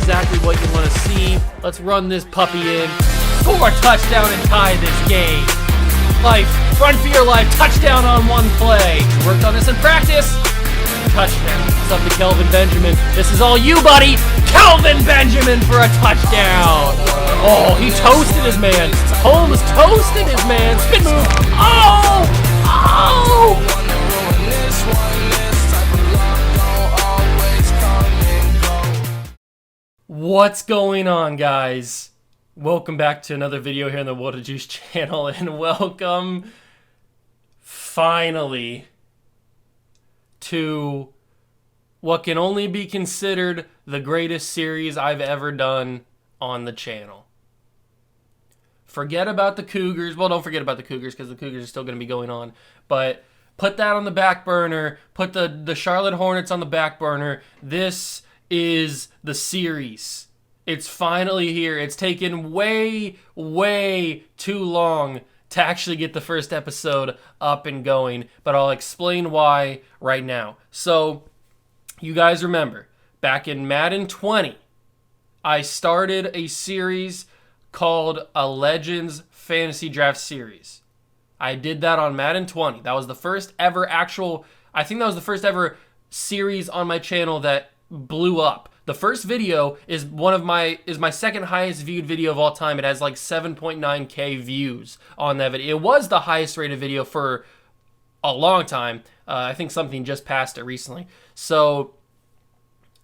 exactly what you want to see. Let's run this puppy in. Score a touchdown and tie this game. Life, run for your life, touchdown on one play. Worked on this in practice. Touchdown. It's up to Kelvin Benjamin. This is all you, buddy. Kelvin Benjamin for a touchdown. Oh, he toasted his man. Holmes toasted his man. Spin move. Oh! Oh! What's going on, guys? Welcome back to another video here on the Water Juice channel, and welcome finally to what can only be considered the greatest series I've ever done on the channel. Forget about the Cougars. Well, don't forget about the Cougars because the Cougars are still going to be going on. But put that on the back burner. Put the Charlotte Hornets on the back burner. This is the series. It's finally here. It's taken way, way too long to actually get the first episode up and going. But I'll explain why right now. So, you guys remember, back in Madden 20, I started a series called a Legends Fantasy Draft Series. I did that on Madden 20. That was the first ever I think that was the first ever series on my channel that blew up. The first video is my second highest viewed video of all time. It has like 7.9k views on that video. It was the highest rated video for a long time. I think something just passed it recently. So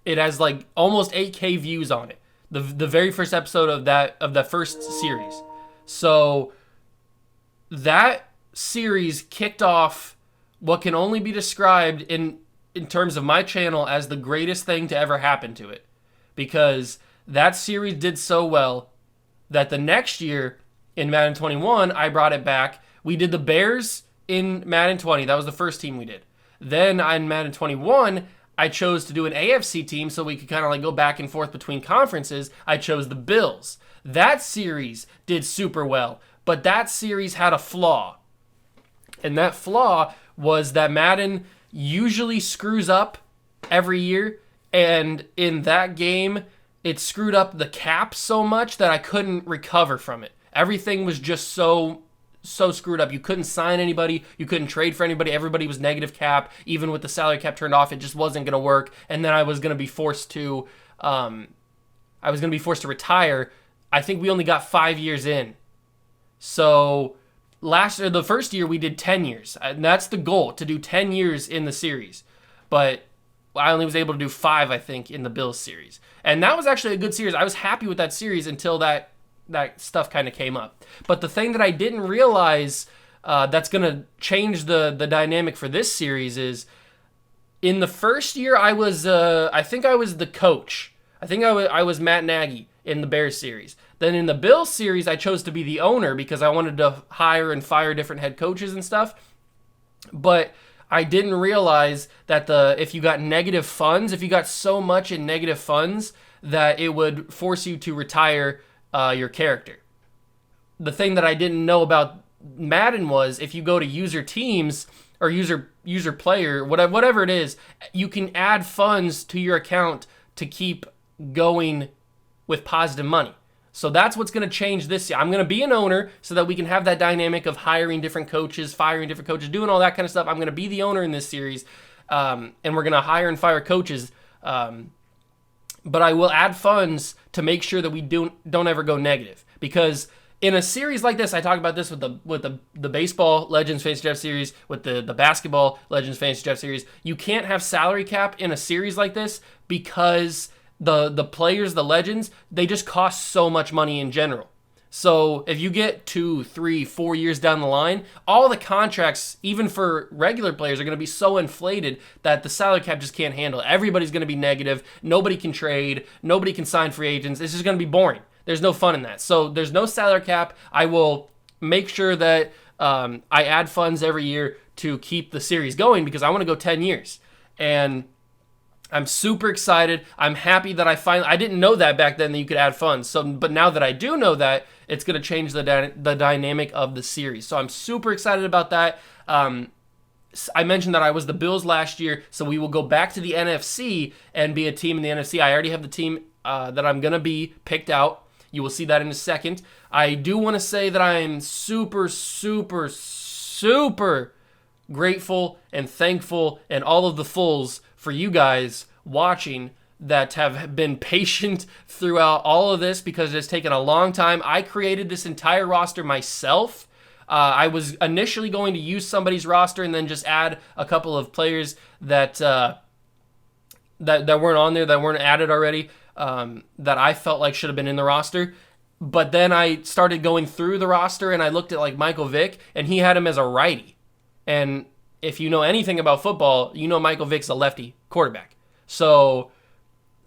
it has like almost 8k views on it. The very first episode of that first series. So that series kicked off what can only be described in terms of my channel as the greatest thing to ever happen to it. Because that series did so well that the next year in Madden 21, I brought it back. We did the Bears in Madden 20. That was the first team we did. Then in Madden 21, I chose to do an AFC team so we could kind of like go back and forth between conferences. I chose the Bills. That series did super well, but that series had a flaw. And that flaw was that Madden usually screws up every year, and in that game, it screwed up the cap so much that I couldn't recover from it. Everything was just so screwed up. You couldn't sign anybody. You couldn't trade for anybody. Everybody was negative cap. Even with the salary cap turned off, it just wasn't going to work. And then I was going to be forced to, retire. I think we only got 5 years in. So the first year we did 10 years. And that's the goal, to do 10 years in the series. But I only was able to do 5, I think, in the Bills series. And that was actually a good series. I was happy with that series until that stuff kind of came up. But the thing that I didn't realize that's going to change the dynamic for this series is in the first year I was the coach. I think I was Matt Nagy in the Bears series. Then in the Bills series I chose to be the owner because I wanted to hire and fire different head coaches and stuff. But I didn't realize that if you got negative funds, if you got so much in negative funds that it would force you to retire your character. The thing that I didn't know about Madden was if you go to user teams or user player, whatever it is, you can add funds to your account to keep going with positive money. So that's what's going to change this year. I'm going to be an owner so that we can have that dynamic of hiring different coaches, firing different coaches, doing all that kind of stuff. I'm going to be the owner in this series, and we're going to hire and fire coaches. But I will add funds to make sure that we don't ever go negative. Because in a series like this, I talk about this with the baseball Legends Fantasy Draft Series, with the basketball Legends Fantasy Draft Series. You can't have salary cap in a series like this because the players, the legends, they just cost so much money in general. So if you get 2, 3, 4 years down the line, all the contracts, even for regular players, are going to be so inflated that the salary cap just can't handle it. Everybody's going to be negative. Nobody can trade. Nobody can sign free agents. It's just going to be boring. There's no fun in that. So there's no salary cap. I will make sure that I add funds every year to keep the series going because I want to go 10 years. And I'm super excited. I'm happy that I didn't know that back then that you could add funds. But now that I do know that, it's going to change the dynamic of the series. So I'm super excited about that. I mentioned that I was the Bills last year, so we will go back to the NFC and be a team in the NFC. I already have the team that I'm going to be picked out. You will see that in a second. I do want to say that I am super, super, super grateful and thankful and all of the fulls for you guys watching that have been patient throughout all of this, because it's taken a long time. I created this entire roster myself. I was initially going to use somebody's roster and then just add a couple of players that that weren't on there, that weren't added already, that I felt like should have been in the roster. But then I started going through the roster and I looked at like Michael Vick, and he had him as a righty. And if you know anything about football, you know Michael Vick's a lefty quarterback. So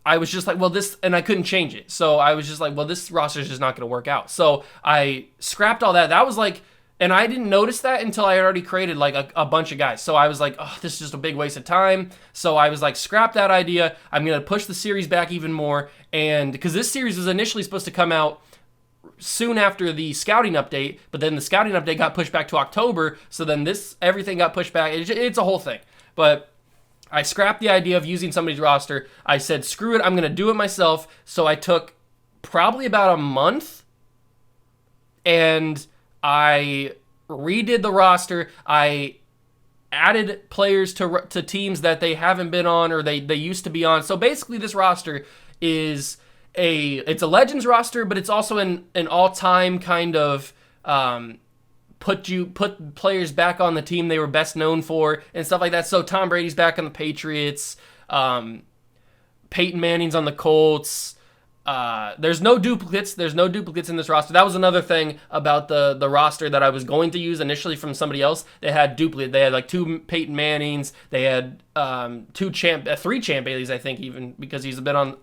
I was just like, well, this, and I couldn't change it. So I was just like, well, this roster is just not going to work out. So I scrapped all that. That was like, and I didn't notice that until I had already created like a bunch of guys. So I was like, oh, this is just a big waste of time. So I was like, scrap that idea. I'm going to push the series back even more. And because this series was initially supposed to come out soon after the scouting update, but then the scouting update got pushed back to October. So then everything got pushed back. It's a whole thing. But I scrapped the idea of using somebody's roster. I said, screw it, I'm going to do it myself. So I took probably about a month and I redid the roster. I added players to teams that they haven't been on or they used to be on. So basically this roster is it's a Legends roster, but it's also an all-time kind of put players back on the team they were best known for and stuff like that. So Tom Brady's back on the Patriots. Peyton Manning's on the Colts. There's no duplicates. There's no duplicates in this roster. That was another thing about the roster that I was going to use initially from somebody else. They had duplicate. They had like 2 Peyton Mannings. They had 3 Champ Baileys, I think, even because he's been on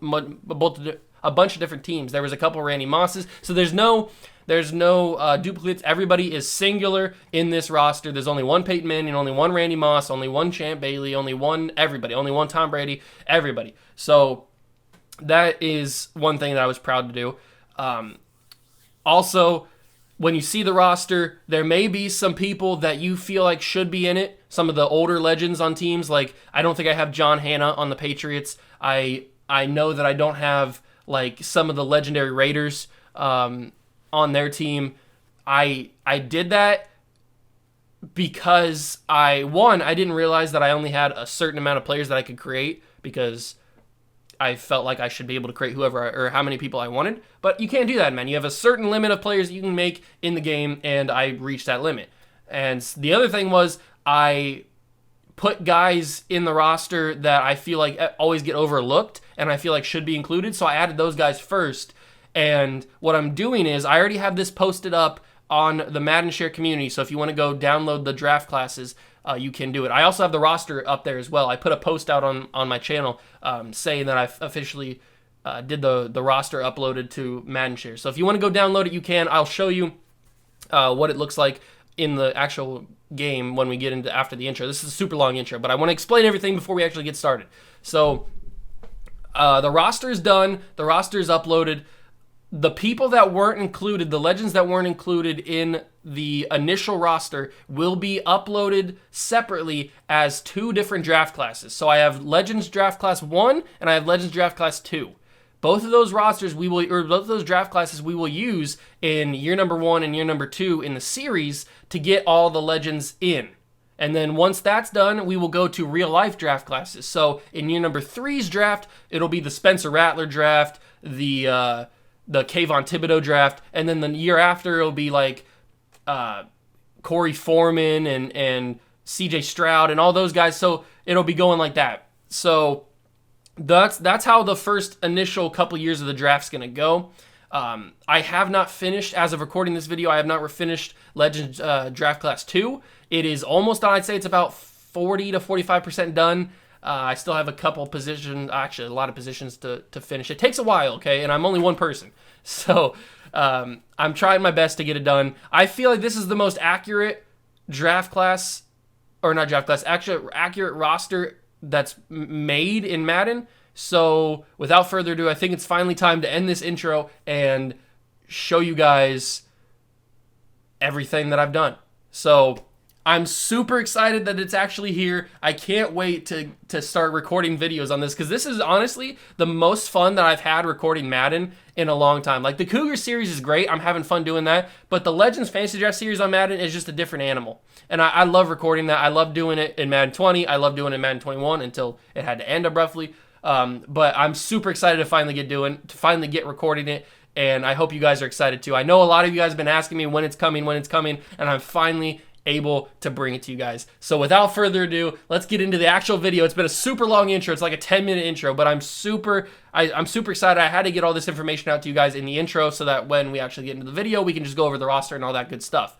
a bunch of different teams. There was a couple Randy Mosses. So there's no duplicates. Everybody is singular in this roster. There's only one Peyton Manning, only one Randy Moss, only one Champ Bailey, only one everybody, only one Tom Brady, everybody. So that is one thing that I was proud to do. Also, when you see the roster, there may be some people that you feel like should be in it. Some of the older legends on teams, like I don't think I have John Hanna on the Patriots. I know that I don't have like some of the legendary Raiders on their team. I did that because I didn't realize that I only had a certain amount of players that I could create, because I felt like I should be able to create whoever or how many people I wanted. But you can't do that, man. You have a certain limit of players that you can make in the game, and I reached that limit. And the other thing was I put guys in the roster that I feel like always get overlooked and I feel like should be included. So I added those guys first. And what I'm doing is I already have this posted up on the Madden Share community. So if you want to go download the draft classes, you can do it. I also have the roster up there as well. I put a post out on my channel saying that I've officially did the roster uploaded to Madden Share. So if you want to go download it, you can. I'll show you what it looks like in the actual game when we get into after the intro. This is a super long intro, but I want to explain everything before we actually get started. So the roster is done. The roster is uploaded. The people that weren't included, the legends that weren't included in the initial roster, will be uploaded separately as 2 different draft classes. So I have Legends Draft Class 1 and I have Legends Draft Class 2. Both of those both of those draft classes we will use in year number 1 and year number 2 in the series to get all the legends in. And then once that's done, we will go to real life draft classes. So in year number 3's draft, it'll be the Spencer Rattler draft, the Kayvon Thibodeau draft, and then the year after it'll be like Corey Foreman and CJ Stroud and all those guys. So it'll be going like that. So that's how the first initial couple years of the draft's gonna go. I have not finished, as of recording this video, I have not finished Legends Draft Class 2. It is almost done. I'd say it's about 40 to 45% done. I still have a couple positions, actually a lot of positions to finish. It takes a while, okay, and I'm only one person. So I'm trying my best to get it done. I feel like this is the most accurate draft class, or not draft class, actually accurate roster that's made in Madden. So without further ado, I think it's finally time to end this intro and show you guys everything that I've done. So I'm super excited that it's actually here. I can't wait to start recording videos on this, because this is honestly the most fun that I've had recording Madden in a long time. Like, the Cougar series is great. I'm having fun doing that. But the Legends Fantasy Draft series on Madden is just a different animal. And I love recording that. I love doing it in Madden 20. I love doing it in Madden 21 until it had to end abruptly. But I'm super excited to finally get recording it. And I hope you guys are excited too. I know a lot of you guys have been asking me when it's coming, and I'm finally able to bring it to you guys. So without further ado, let's get into the actual video. It's been a super long intro. It's like a 10-minute intro, but I'm super excited. I had to get all this information out to you guys in the intro so that when we actually get into the video, we can just go over the roster and all that good stuff.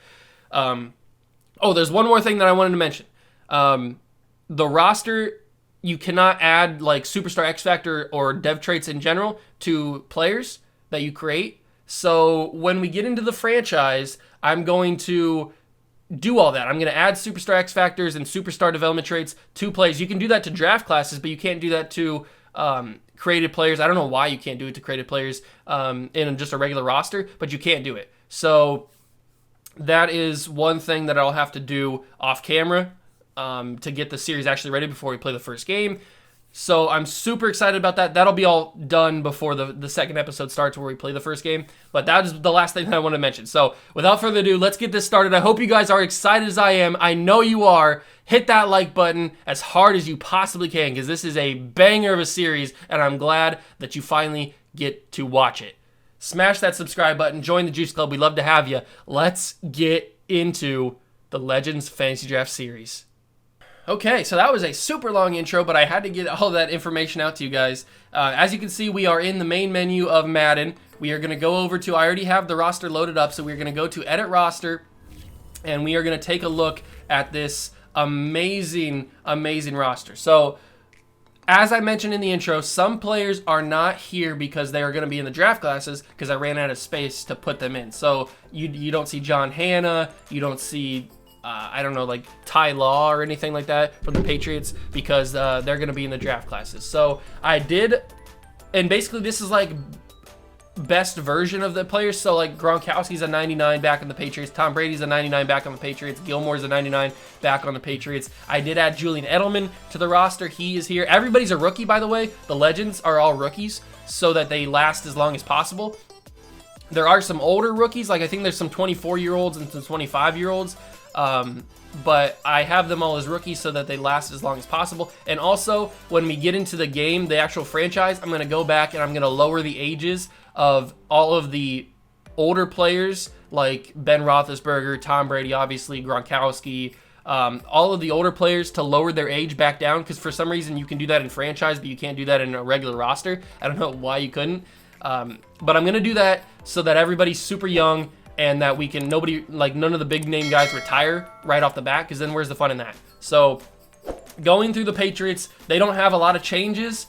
Oh, there's one more thing that I wanted to mention. The roster, you cannot add like Superstar X Factor or dev traits in general to players that you create. So when we get into the franchise, I'm going to do all that. I'm going to add Superstar X Factors and Superstar development traits to players. You can do that to draft classes, but you can't do that to created players. I don't know why you can't do it to created players in just a regular roster, but you can't do it. So that is one thing that I'll have to do off camera to get the series actually ready before we play the first game. So I'm super excited about that. That'll be all done before the second episode starts where we play the first game. But that is the last thing that I want to mention. So without further ado, let's get this started. I hope you guys are excited as I am. I know you are. Hit that like button as hard as you possibly can, because this is a banger of a series, and I'm glad that you finally get to watch it. Smash that subscribe button. Join the Juice Club. We'd love to have you. Let's get into the Legends Fantasy Draft series. Okay, so that was a super long intro, but I had to get all that information out to you guys. As you can see, we are in the main menu of Madden. We are going to go over to, I already have the roster loaded up, so we're going to go to Edit Roster, and we are going to take a look at this amazing, amazing roster. So, as I mentioned in the intro, some players are not here because they are going to be in the draft classes because I ran out of space to put them in. So, you don't see John Hanna, you don't see I don't know, like Ty Law or anything like that from the Patriots, because they're going to be in the draft classes. So I did, and basically this is like best version of the players. So like Gronkowski's a 99 back on the Patriots, Tom Brady's a 99 back on the Patriots, Gilmore's a 99 back on the Patriots. I did add Julian Edelman to the roster. He is here. Everybody's a rookie, by the way. The Legends are all rookies so that they last as long as possible. There are some older rookies, like I think there's some 24-year-olds and some 25-year-olds. But I have them all as rookies so that they last as long as possible. And also, when we get into the game, the actual franchise, I'm going to go back and I'm going to lower the ages of all of the older players, like Ben Roethlisberger, Tom Brady, obviously, Gronkowski, all of the older players, to lower their age back down, because for some reason you can do that in franchise, but you can't do that in a regular roster. I don't know why you couldn't. But I'm going to do that so that everybody's super young, and that we can, none of the big name guys retire right off the bat, because then where's the fun in that? So going through the Patriots, they don't have a lot of changes,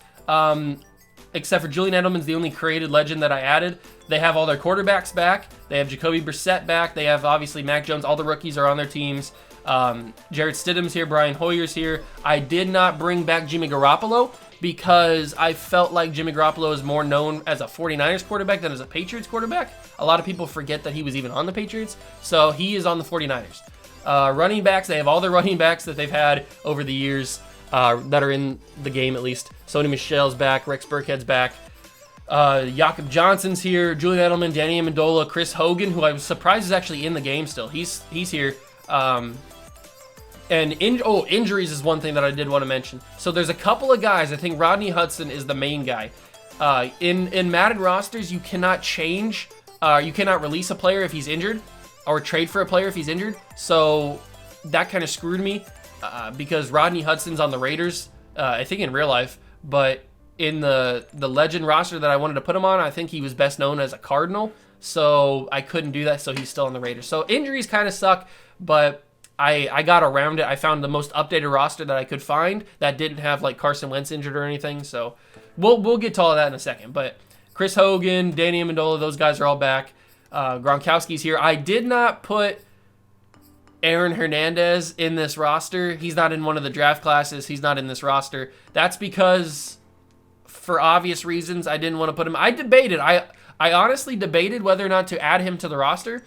except for Julian Edelman's the only created legend that I added. They have all their quarterbacks back. They have Jacoby Brissett back. They have obviously Mac Jones. All the rookies are on their teams. Jarrett Stidham's here. Brian Hoyer's here. I did not bring back Jimmy Garoppolo because I felt like Jimmy Garoppolo is more known as a 49ers quarterback than as a Patriots quarterback. A lot of people forget that he was even on the Patriots, so he is on the 49ers. Running backs, they have all the running backs that they've had over the years that are in the game at least. Sony Michel's back, Rex Burkhead's back. Jakob Johnson's here, Julian Edelman, Danny Amendola, Chris Hogan, who I was surprised is actually in the game still. He's here. Injuries is one thing that I did want to mention. So there's a couple of guys. I think Rodney Hudson is the main guy. In Madden rosters, you cannot change. You cannot release a player if he's injured, or trade for a player if he's injured. So that kind of screwed me because Rodney Hudson's on the Raiders, I think in real life, but in the Legend roster that I wanted to put him on, I think he was best known as a Cardinal. So I couldn't do that. So he's still on the Raiders. So injuries kind of suck, but I got around it. I found the most updated roster that I could find that didn't have like Carson Wentz injured or anything. So we'll get to all of that in a second. But Chris Hogan, Danny Amendola, those guys are all back. Gronkowski's here. I did not put Aaron Hernandez in this roster. He's not in one of the draft classes. He's not in this roster. That's because, for obvious reasons, I didn't want to put him. I debated. I honestly debated whether or not to add him to the roster.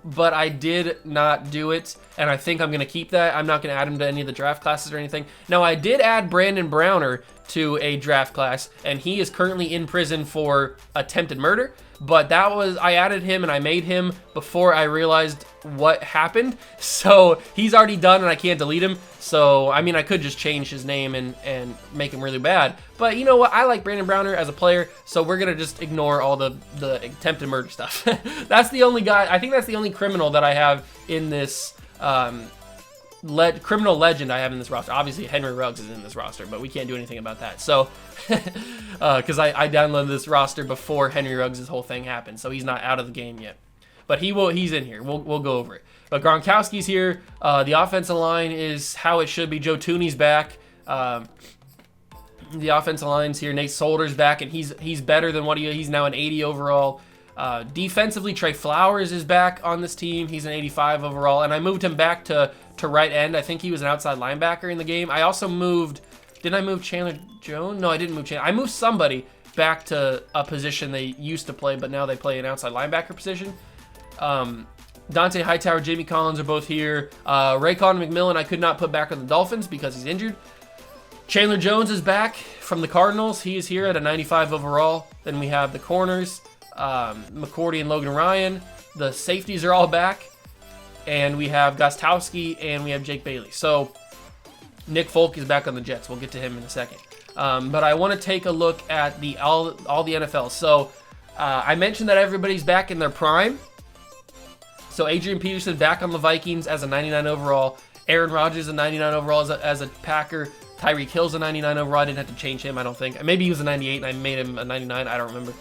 but I did not do it, and I think I'm going to keep that. I'm not going to add him to any of the draft classes or anything. Now, I did add Brandon Browner to a draft class, and he is currently in prison for attempted murder, but I added him and I made him before I realized what happened, so he's already done and I can't delete him. So, I mean, I could just change his name and make him really bad, but you know what? I like Brandon Browner as a player, so we're going to just ignore all the attempted murder stuff. That's the only guy, I think that's the only criminal that I have in this criminal legend I have in this roster. Obviously, Henry Ruggs is in this roster, but we can't do anything about that. So, because I downloaded this roster before Henry Ruggs' whole thing happened, so he's not out of the game yet. But he's in here. We'll go over it. But Gronkowski's here. The offensive line is how it should be. Joe Tooney's back. The offensive line's here. Nate Solder's back, and he's better than what he's now an 80 overall. Defensively, Trey Flowers is back on this team. He's an 85 overall, and I moved him back to right end. I think he was an outside linebacker in the game. I also didn't I move Chandler Jones? No, I didn't move Chandler. I moved somebody back to a position they used to play, but now they play an outside linebacker position. Dante Hightower, Jamie Collins are both here. Raekwon McMillan I could not put back on the Dolphins because he's injured. Chandler Jones is back from the Cardinals. He is here at a 95 overall. Then we have the corners, McCourty and Logan Ryan. The safeties are all back. And we have Gostowski and we have Jake Bailey. So Nick Folk is back on the Jets. We'll get to him in a second. But I want to take a look at all the NFL. So I mentioned that everybody's back in their prime. So Adrian Peterson back on the Vikings as a 99 overall. Aaron Rodgers a 99 overall as a Packer. Tyreek Hill's a 99 overall. I didn't have to change him, I don't think. Maybe he was a 98 and I made him a 99. I don't remember.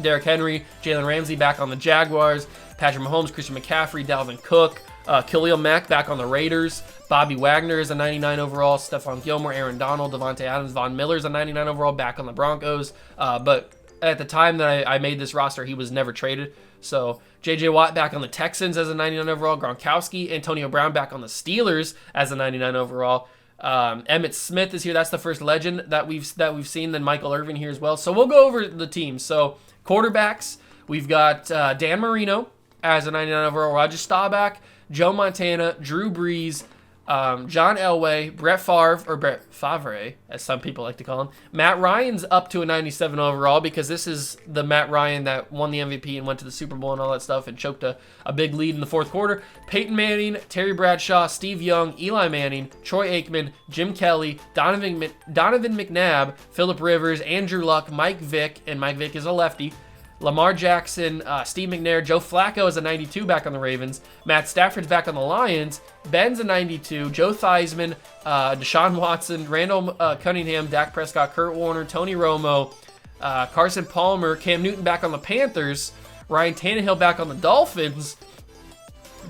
Derrick Henry, Jalen Ramsey back on the Jaguars. Patrick Mahomes, Christian McCaffrey, Dalvin Cook. Khalil Mack back on the Raiders. Bobby Wagner is a 99 overall. Stephon Gilmore, Aaron Donald, Devontae Adams, Von Miller's a 99 overall back on the Broncos. But at the time that I made this roster, he was never traded. So J.J. Watt back on the Texans as a 99 overall. Gronkowski, Antonio Brown back on the Steelers as a 99 overall. Emmitt Smith is here. That's the first legend that we've seen. Then Michael Irvin here as well. So we'll go over the teams. So quarterbacks, we've got Dan Marino as a 99 overall. Roger Staubach, Joe Montana, Drew Brees, John Elway, Brett Favre, as some people like to call him. Matt Ryan's up to a 97 overall because this is the Matt Ryan that won the MVP and went to the Super Bowl and all that stuff and choked a big lead in the fourth quarter. Peyton Manning, Terry Bradshaw, Steve Young, Eli Manning, Troy Aikman, Jim Kelly, Donovan McNabb, Phillip Rivers, Andrew Luck, Mike Vick, and Mike Vick is a lefty. Lamar Jackson, Steve McNair, Joe Flacco is a 92 back on the Ravens. Matt Stafford's back on the Lions. Ben's a 92. Joe Theismann, Deshaun Watson, Randall Cunningham, Dak Prescott, Kurt Warner, Tony Romo, Carson Palmer, Cam Newton back on the Panthers. Ryan Tannehill back on the Dolphins.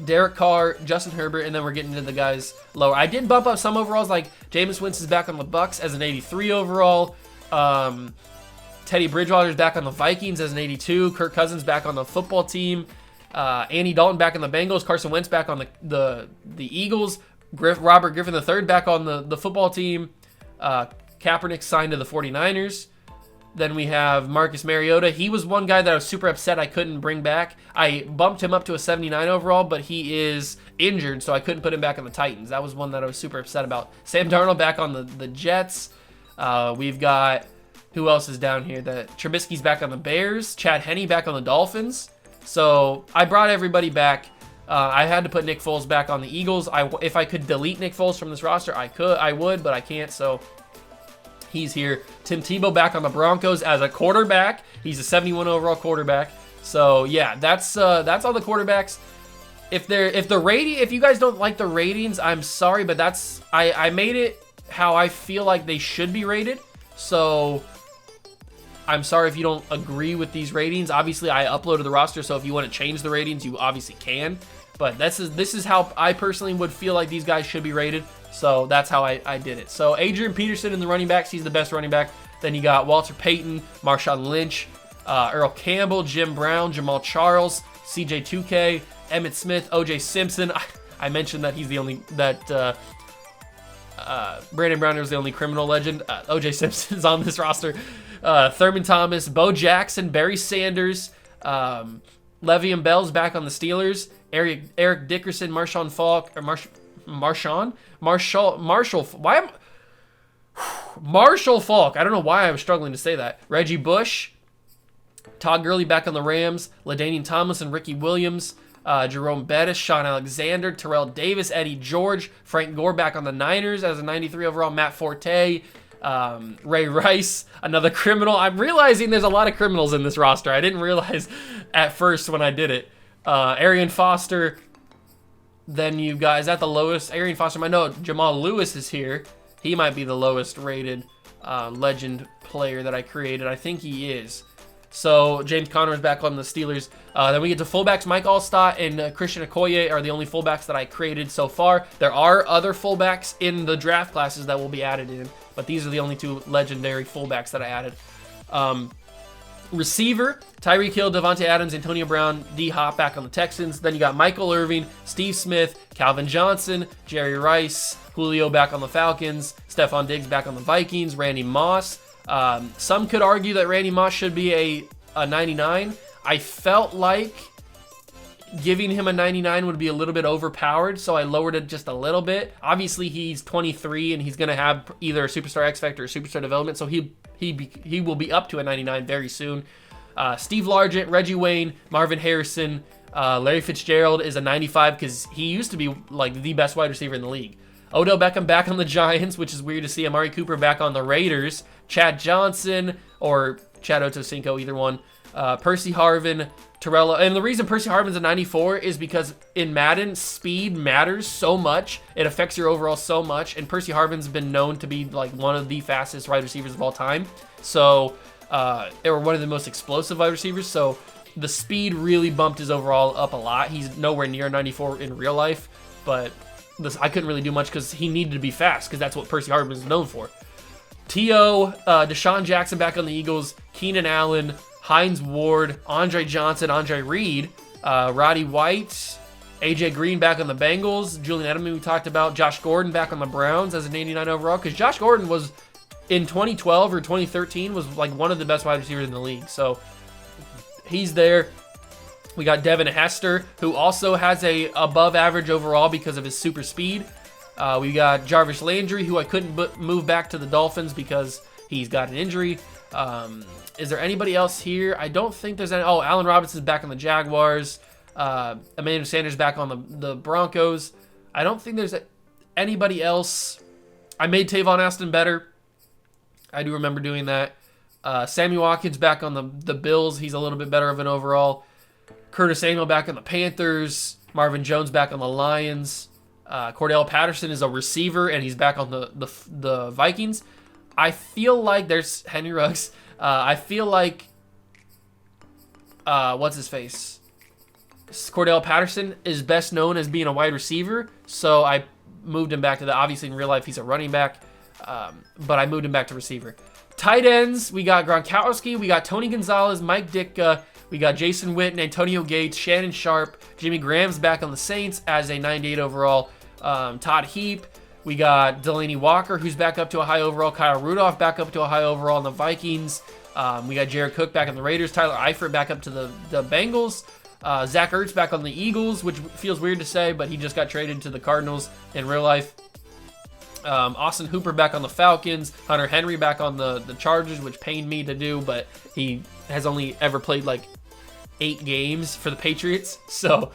Derek Carr, Justin Herbert, and then we're getting into the guys lower. I did bump up some overalls, like Jameis Winston's back on the Bucks as an 83 overall. Teddy Bridgewater's back on the Vikings as an 82. Kirk Cousins back on the football team. Andy Dalton back on the Bengals. Carson Wentz back on the Eagles. Robert Griffin III back on the football team. Kaepernick signed to the 49ers. Then we have Marcus Mariota. He was one guy that I was super upset I couldn't bring back. I bumped him up to a 79 overall, but he is injured, so I couldn't put him back on the Titans. That was one that I was super upset about. Sam Darnold back on the Jets. We've got... Who else is down here? Trubisky's back on the Bears. Chad Henne back on the Dolphins. So I brought everybody back. I had to put Nick Foles back on the Eagles. If I could delete Nick Foles from this roster, I would, but I can't. So he's here. Tim Tebow back on the Broncos as a quarterback. He's a 71 overall quarterback. So yeah, that's all the quarterbacks. If you guys don't like the ratings, I'm sorry, but I made it how I feel like they should be rated. So I'm sorry if you don't agree with these ratings. Obviously, I uploaded the roster, so if you want to change the ratings, you obviously can. But this is how I personally would feel like these guys should be rated. So that's how I did it. So Adrian Peterson in the running backs, he's the best running back. Then you got Walter Payton, Marshawn Lynch, Earl Campbell, Jim Brown, Jamal Charles, CJ 2K, Emmitt Smith, OJ Simpson. I mentioned that he's the only Brandon Browner is the only criminal legend. OJ Simpson's on this roster. Thurman Thomas, Bo Jackson, Barry Sanders, Le'Veon Bell's back on the Steelers. Eric Dickerson, Marshawn Falk, or Marshall Falk. I don't know why I was struggling to say that. Reggie Bush, Todd Gurley back on the Rams. LaDainian Tomlinson, Ricky Williams, Jerome Bettis, Sean Alexander, Terrell Davis, Eddie George, Frank Gore back on the Niners as a 93 overall. Matt Forte, Ray Rice, another criminal. I'm realizing there's a lot of criminals in this roster. I didn't realize at first when I did it. Arian Foster. Then you guys at the lowest. Arian Foster. I know Jamal Lewis is here. He might be the lowest rated legend player that I created. I think he is. So James Conner is back on the Steelers. Then we get to fullbacks. Mike Allstott and Christian Okoye are the only fullbacks that I created so far. There are other fullbacks in the draft classes that will be added in, but these are the only 2 legendary fullbacks that I added. Receiver, Tyreek Hill, Devontae Adams, Antonio Brown, D-Hop back on the Texans. Then you got Michael Irvin, Steve Smith, Calvin Johnson, Jerry Rice, Julio back on the Falcons, Stephon Diggs back on the Vikings, Randy Moss. Some could argue that Randy Moss should be a 99. I felt like giving him a 99 would be a little bit overpowered, so I lowered it just a little bit. Obviously, he's 23, and he's going to have either a Superstar X Factor or Superstar Development, so he will be up to a 99 very soon. Steve Largent, Reggie Wayne, Marvin Harrison, Larry Fitzgerald is a 95 because he used to be like the best wide receiver in the league. Odell Beckham back on the Giants, which is weird to see. Amari Cooper back on the Raiders. Chad Johnson or Chad Ochocinco, either one. Percy Harvin, Terrell. And the reason Percy Harvin's a 94 is because in Madden, speed matters so much. It affects your overall so much. And Percy Harvin's been known to be like one of the fastest wide receivers of all time. So, or one of the most explosive wide receivers. So the speed really bumped his overall up a lot. He's nowhere near 94 in real life, but I couldn't really do much because he needed to be fast because that's what Percy Harvin is known for. T.O., Deshaun Jackson back on the Eagles, Keenan Allen, Hines Ward, Andre Johnson, Andre Reed, Roddy White, AJ Green back on the Bengals, Julian Edelman we talked about, Josh Gordon back on the Browns as an 89 overall because Josh Gordon was in 2012 or 2013 was like one of the best wide receivers in the league. So he's there. We got Devin Hester, who also has a above average overall because of his super speed. We got Jarvis Landry, who I couldn't move back to the Dolphins because he's got an injury. Is there anybody else here? I don't think there's any. Oh, Allen Robinson's back on the Jaguars. Emmanuel Sanders back on the Broncos. I don't think there's anybody else. I made Tavon Austin better. I do remember doing that. Sammy Watkins back on the Bills. He's a little bit better of an overall. Curtis Samuel back on the Panthers. Marvin Jones back on the Lions. Cordell Patterson is a receiver, and he's back on the Vikings. I feel like there's Henry Ruggs. I feel like what's his face? Cordell Patterson is best known as being a wide receiver, so I moved him back to obviously in real life he's a running back, but I moved him back to receiver. Tight ends, we got Gronkowski, we got Tony Gonzalez, Mike Ditka, we got Jason Witten, Antonio Gates, Shannon Sharp, Jimmy Graham's back on the Saints as a 98 overall, Todd Heap. We got Delaney Walker, who's back up to a high overall. Kyle Rudolph back up to a high overall in the Vikings. We got Jared Cook back on the Raiders. Tyler Eifert back up to the Bengals. Zach Ertz back on the Eagles, which feels weird to say, but he just got traded to the Cardinals in real life. Austin Hooper back on the Falcons. Hunter Henry back on the Chargers, which pained me to do, but he has only ever played like 8 games for the Patriots. So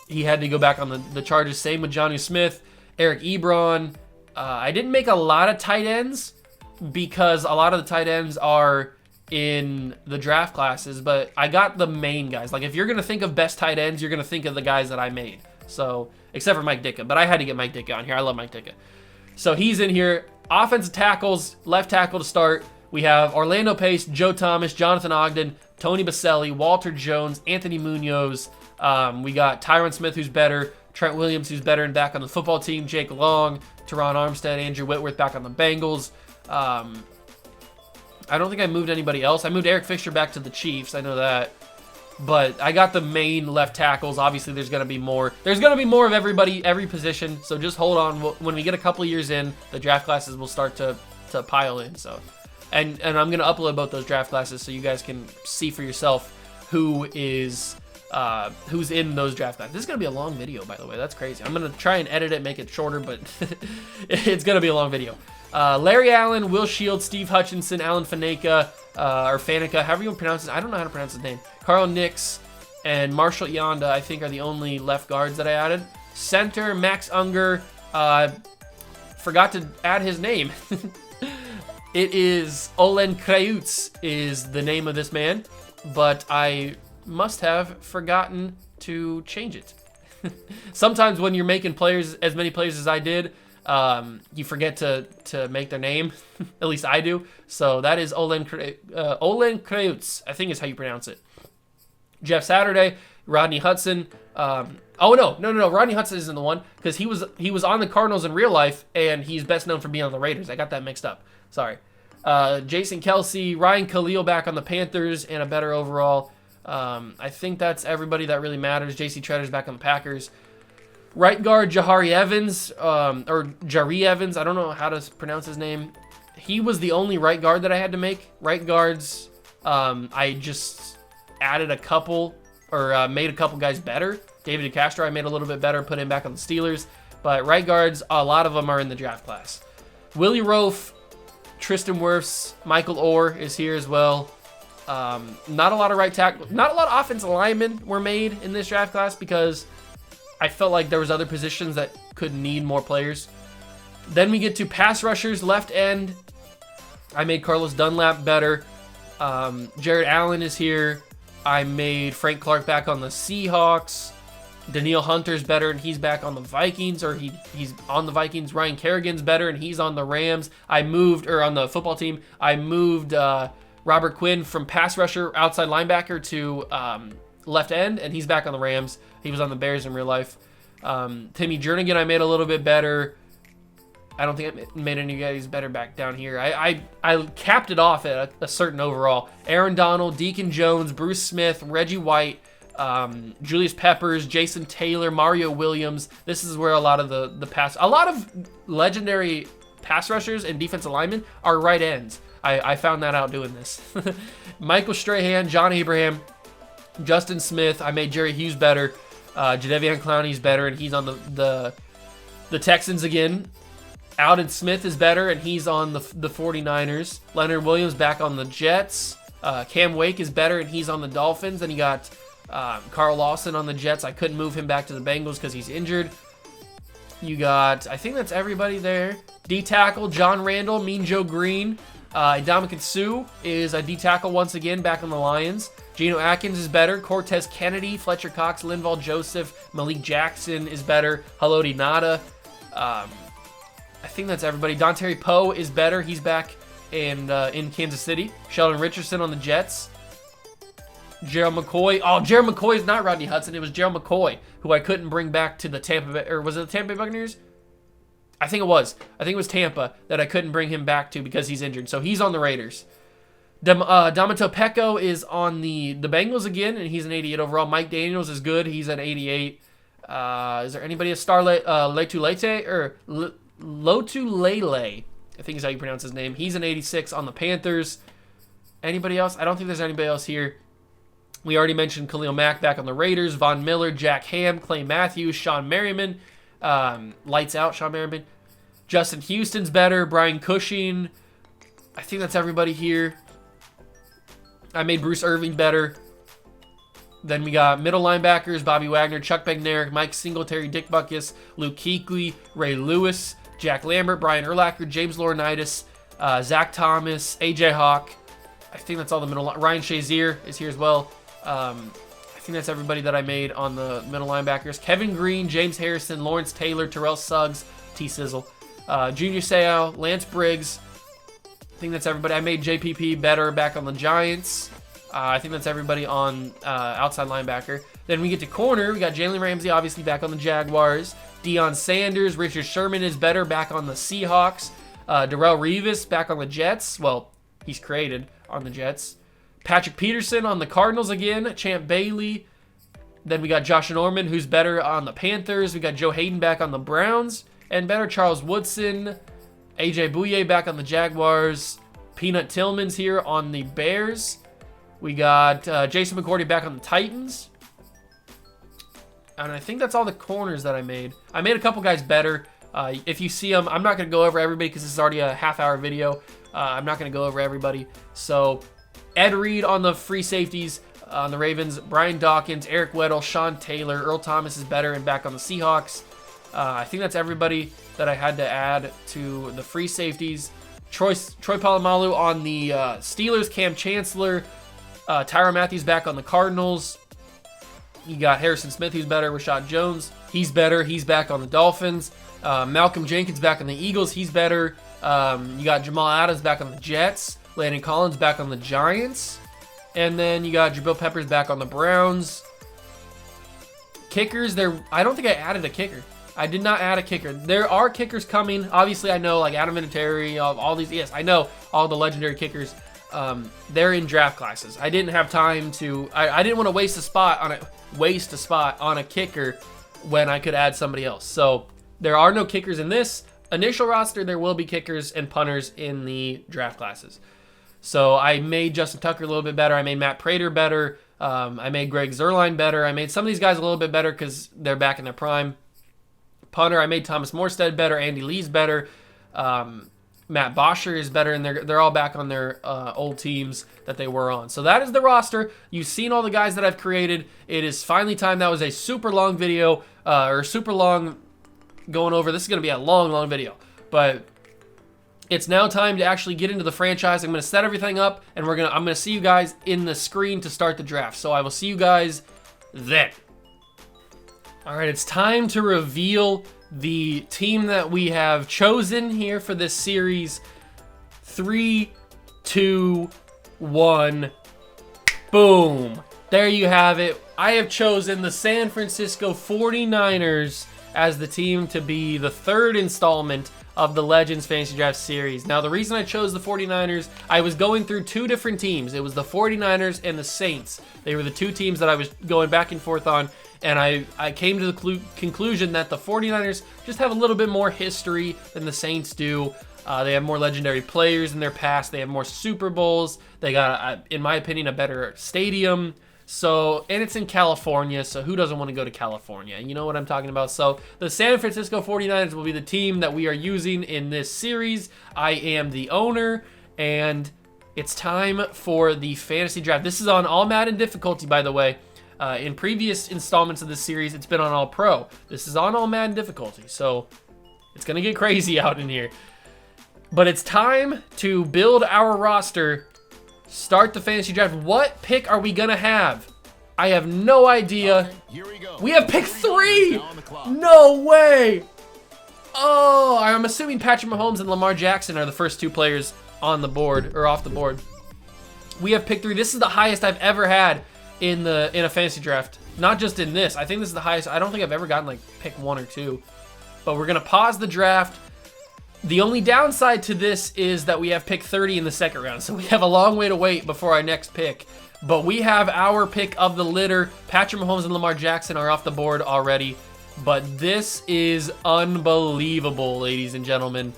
he had to go back on the Chargers. Same with Jonnu Smith. Eric Ebron. I didn't make a lot of tight ends because a lot of the tight ends are in the draft classes, but I got the main guys. Like if you're going to think of best tight ends, you're going to think of the guys that I made. So, except for Mike Ditka, but I had to get Mike Ditka on here. I love Mike Ditka. So he's in here. Offensive tackles, left tackle to start. We have Orlando Pace, Joe Thomas, Jonathan Ogden, Tony Baselli, Walter Jones, Anthony Munoz. We got Tyron Smith, who's better. Trent Williams, who's better and back on the football team. Jake Long, Teron Armstead, Andrew Whitworth back on the Bengals. I don't think I moved anybody else. I moved Eric Fisher back to the Chiefs. I know that. But I got the main left tackles. Obviously, there's going to be more. There's going to be more of everybody, every position. So just hold on. When we get a couple of years in, the draft classes will start to pile in. So, and I'm going to upload both those draft classes so you guys can see for yourself who is who's in those draft classes. This is gonna be a long video, by the way. That's crazy. I'm gonna try and edit it, make it shorter, but it's gonna be a long video. Larry Allen, Will Shields, Steve Hutchinson, Alan Faneca, or Faneca, however you pronounce it. I don't know how to pronounce his name. Carl Nix and Marshall Yonda, I think, are the only left guards that I added. Center, Max Unger. Forgot to add his name. It is Olen Krajewicz is the name of this man, but I must have forgotten to change it. Sometimes when you're making players, as many players as I did, you forget to make their name. At least I do. So that is Olen Krajewicz, I think is how you pronounce it. Jeff Saturday, Rodney Hudson. Oh no, Rodney Hudson isn't the one, because he was on the Cardinals in real life, and he's best known for being on the Raiders. I got that mixed up. Sorry. Jason Kelsey, Ryan Khalil back on the Panthers, and a better overall. I think that's everybody that really matters. J.C. Tretter's back on the Packers. Right guard, Jahari Evans, or Jari Evans. I don't know how to pronounce his name. He was the only right guard that I had to make. Right guards, I just added a couple, or made a couple guys better. David DeCastro I made a little bit better, put him back on the Steelers. But right guards, a lot of them are in the draft class. Willie Roaf, Tristan Wirfs, Michael Orr is here as well. Not a lot of right tackle, not a lot of offensive linemen were made in this draft class because I felt like there was other positions that could need more players. Then we get to pass rushers, left end. I made Carlos Dunlap better. Jared Allen is here. I made Frank Clark back on the Seahawks. Daniil Hunter's better, and he's back on the Vikings, or he's on the Vikings. Ryan Kerrigan's better, and he's on the Rams. Or on the football team. I moved Robert Quinn from pass rusher, outside linebacker, to left end, and he's back on the Rams. He was on the Bears in real life. Timmy Jernigan I made a little bit better. I don't think I made any guys better back down here. I capped it off at a certain overall. Aaron Donald, Deacon Jones, Bruce Smith, Reggie White, Julius Peppers, Jason Taylor, Mario Williams. This is where a lot of a lot of legendary pass rushers and defensive linemen are right ends. I found that out doing this. Michael Strahan, John Abraham, Justin Smith. I made Jerry Hughes better. Jadeveon Clowney's better, and he's on the Texans again. Alden Smith is better, and he's on the 49ers. Leonard Williams back on the Jets. Cam Wake is better, and he's on the Dolphins. And you got Carl Lawson on the Jets. I couldn't move him back to the Bengals because he's injured. You got, I think that's everybody there. D-tackle, John Randall, Mean Joe Green. Ndamukong Suh is a D-tackle once again, back on the Lions. Geno Atkins is better. Cortez Kennedy, Fletcher Cox, Linval Joseph, Malik Jackson is better. Haloti Ngata. I think that's everybody. Dontari Poe is better. He's back in Kansas City. Sheldon Richardson on the Jets. Gerald McCoy. Oh, Gerald McCoy is not Rodney Hudson. It was Gerald McCoy, who I couldn't bring back to the Tampa Bay, or was it the Tampa Bay Buccaneers? I think it was. I think it was Tampa that I couldn't bring him back to because he's injured. So he's on the Raiders. Damato Pecco is on the Bengals again, and he's an 88 overall. Mike Daniels is good. He's an 88. Is there anybody a Letulete or Lotulele? I think is how you pronounce his name. He's an 86 on the Panthers. Anybody else? I don't think there's anybody else here. We already mentioned Khalil Mack back on the Raiders. Von Miller, Jack Ham, Clay Matthews, Sean Merriman. Lights out, Sean Merriman. Justin Houston's better. Brian Cushing. I think that's everybody here. I made Bruce Irving better. Then we got middle linebackers, Bobby Wagner, Chuck Bednarik, Mike Singletary, Dick Butkus, Luke Kuechly, Ray Lewis, Jack Lambert, Brian Urlacher, James Laurinaitis, Zach Thomas, AJ Hawk. I think that's all the middle. Ryan Shazier is here as well. I think that's everybody that I made on the middle linebackers. Kevin Green, James Harrison, Lawrence Taylor, Terrell Suggs, T-Sizzle, Junior Seau, Lance Briggs. I think that's everybody. I made JPP better back on the Giants. I think that's everybody on outside linebacker. Then we get to corner. We got Jalen Ramsey, obviously, back on the Jaguars. Deion Sanders. Richard Sherman is better back on the Seahawks. Darrelle Revis back on the Jets. Well, he's created on the Jets. Patrick Peterson on the Cardinals again. Champ Bailey. Then we got Josh Norman, who's better on the Panthers. We got Joe Hayden back on the Browns. And better Charles Woodson. AJ Bouye back on the Jaguars. Peanut Tillman's here on the Bears. We got Jason McCourty back on the Titans. And I think that's all the corners that I made. I made a couple guys better. If you see them, I'm not going to go over everybody because this is already a half-hour video. I'm not going to go over everybody. So, Ed Reed on the free safeties on the Ravens. Brian Dawkins, Eric Weddle, Sean Taylor. Earl Thomas is better and back on the Seahawks. I think that's everybody that I had to add to the free safeties. Troy Polamalu on the Steelers. Cam Chancellor. Tyrann Mathieu back on the Cardinals. You got Harrison Smith, who's better. Rashad Jones, he's better. He's back on the Dolphins. Malcolm Jenkins back on the Eagles. He's better. You got Jamal Adams back on the Jets. Landon Collins back on the Giants. And then you got Jabril Peppers back on the Browns. Kickers, I don't think I added a kicker. I did not add a kicker. There are kickers coming. Obviously, I know like Adam Vinatieri, all these. Yes, I know all the legendary kickers. They're in draft classes. I didn't have time to. I didn't want to waste a spot on a kicker when I could add somebody else. So there are no kickers in this initial roster. There will be kickers and punters in the draft classes. So I made Justin Tucker a little bit better. I made Matt Prater better. I made Greg Zuerlein better. I made some of these guys a little bit better because they're back in their prime. Punter, I made Thomas Morstead better. Andy Lee's better. Matt Bosher is better, and they're all back on their old teams that they were on. So that is the roster. You've seen all the guys that I've created. It is finally time. That was a super long video, or super long going over. This is going to be a long, long video. But it's now time to actually get into the franchise. I'm going to set everything up, and I'm going to see you guys in the screen to start the draft. So I will see you guys then. All right, it's time to reveal the team that we have chosen here for this series. 3, 2, 1. Boom. There you have it. I have chosen the San Francisco 49ers as the team to be the third installment of the Legends Fantasy Draft Series. Now, the reason I chose the 49ers, I was going through two different teams. It was the 49ers and the Saints. They were the two teams that I was going back and forth on, and I came to the conclusion that the 49ers just have a little bit more history than the Saints do. They have more legendary players in their past. They have more Super Bowls. They got, in my opinion, a better stadium. So, and it's in California, so who doesn't want to go to California? You know what I'm talking about. So, the San Francisco 49ers will be the team that we are using in this series. I am the owner, and it's time for the fantasy draft. This is on all Madden difficulty, by the way. In previous installments of this series, it's been on all pro. This is on all Madden difficulty, so it's going to get crazy out in here. But it's time to build our roster. Start the fantasy draft. What pick are we going to have? I have no idea. Here we go. We have pick 3. No way. Oh, I'm assuming Patrick Mahomes and Lamar Jackson are the first two players on the board or off the board. We have pick 3. This is the highest I've ever had in a fantasy draft. Not just in this. I think this is the highest. I don't think I've ever gotten like pick 1 or 2. But we're going to pause the draft. The only downside to this is that we have pick 30 in the second round, so we have a long way to wait before our next pick. But we have our pick of the litter. Patrick Mahomes and Lamar Jackson are off the board already. But this is unbelievable, ladies and gentlemen.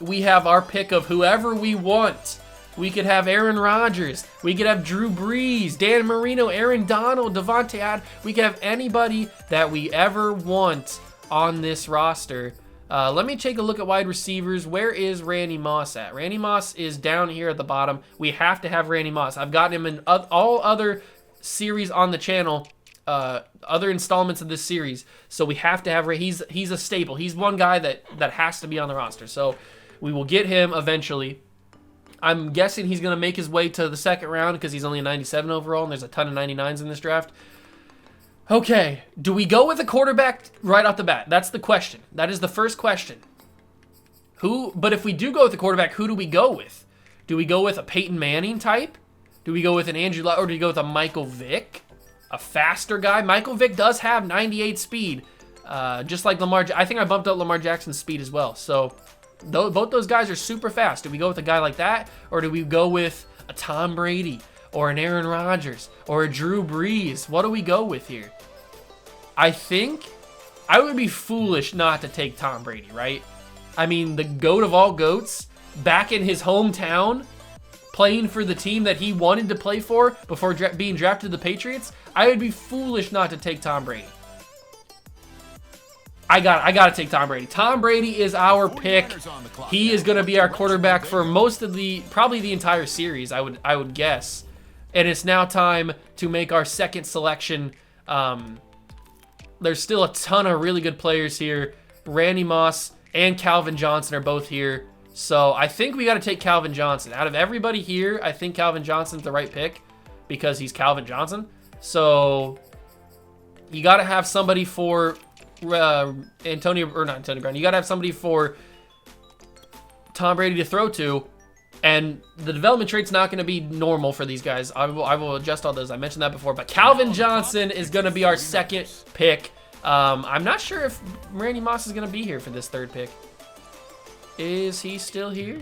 We have our pick of whoever we want. We could have Aaron Rodgers. We could have Drew Brees, Dan Marino, Aaron Donald, Devontae Adams. We could have anybody that we ever want on this roster. Let me take a look at wide receivers. Where is Randy Moss at? Randy Moss is down here at the bottom. We have to have Randy Moss. I've gotten him in all other series on the channel, other installments of this series. So we have to have he's a staple. He's one guy that has to be on the roster. So we will get him eventually. I'm guessing he's going to make his way to the second round because he's only a 97 overall, and there's a ton of 99s in this draft. Okay, do we go with a quarterback right off the bat? That's the question. That is the first question. But if we do go with a quarterback, who do we go with? Do we go with a Peyton Manning type? Do we go with an Andrew Luck, or do we go with a Michael Vick? A faster guy? Michael Vick does have 98 speed, just like Lamar. I think I bumped up Lamar Jackson's speed as well. So both those guys are super fast. Do we go with a guy like that, or do we go with a Tom Brady, or an Aaron Rodgers, or a Drew Brees? What do we go with here? I think I would be foolish not to take Tom Brady, right? I mean, the GOAT of all GOATs, back in his hometown, playing for the team that he wanted to play for before being drafted to the Patriots, I would be foolish not to take Tom Brady. I gotta take Tom Brady. Tom Brady is our pick. He is gonna be our quarterback for most of probably the entire series, I would guess. And it's now time to make our second selection. There's still a ton of really good players here. Randy Moss and Calvin Johnson are both here. So I think we got to take Calvin Johnson. Out of everybody here, I think Calvin Johnson's the right pick because he's Calvin Johnson. So you got to have somebody for Antonio Brown. You got to have somebody for Tom Brady to throw to. And the development trait's not going to be normal for these guys. I will adjust all those. I mentioned that before. But Calvin Johnson is going to be our second pick. I'm not sure if Randy Moss is going to be here for this third pick. Is he still here?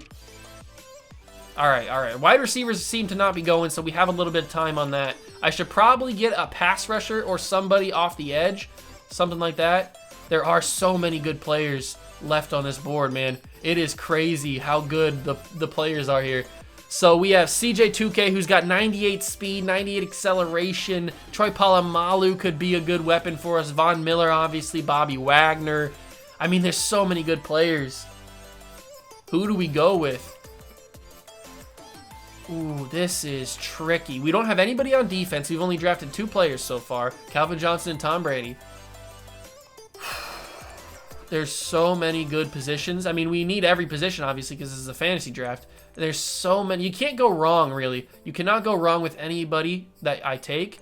All right. Wide receivers seem to not be going, so we have a little bit of time on that. I should probably get a pass rusher or somebody off the edge, something like that. There are so many good players left on this board, man. It is crazy how good the players are here. So we have CJ2K, who's got 98 speed, 98 acceleration. Troy Polamalu could be a good weapon for us. Von Miller, obviously. Bobby Wagner. I mean, there's so many good players. Who do we go with? Ooh, this is tricky. We don't have anybody on defense. We've only drafted 2 players so far. Calvin Johnson and Tom Brady. There's so many good positions. I mean, we need every position, obviously, because this is a fantasy draft. There's so many. You can't go wrong, really. You cannot go wrong with anybody that I take.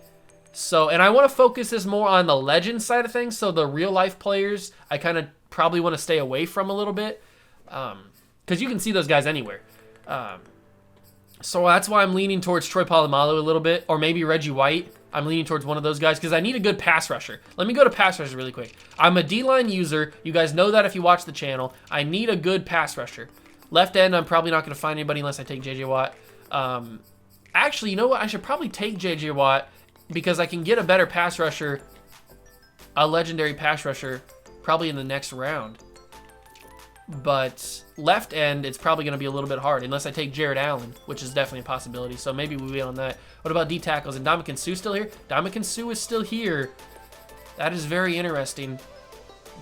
So, and I want to focus this more on the legend side of things. So the real-life players, I kind of probably want to stay away from a little bit. Because you can see those guys anywhere. So that's why I'm leaning towards Troy Polamalu a little bit, or maybe Reggie White. I'm leaning towards one of those guys because I need a good pass rusher. Let me go to pass rusher really quick. I'm a D-line user. You guys know that if you watch the channel. I need a good pass rusher. Left end, I'm probably not going to find anybody unless I take J.J. Watt. Actually, you know what? I should probably take J.J. Watt because I can get a better pass rusher, a legendary pass rusher, probably in the next round. But left end, it's probably going to be a little bit hard unless I take Jared Allen, which is definitely a possibility. So maybe we wait on that. What about D tackles? Is Ndamukong Suh still here? Ndamukong Suh is still here. That is very interesting.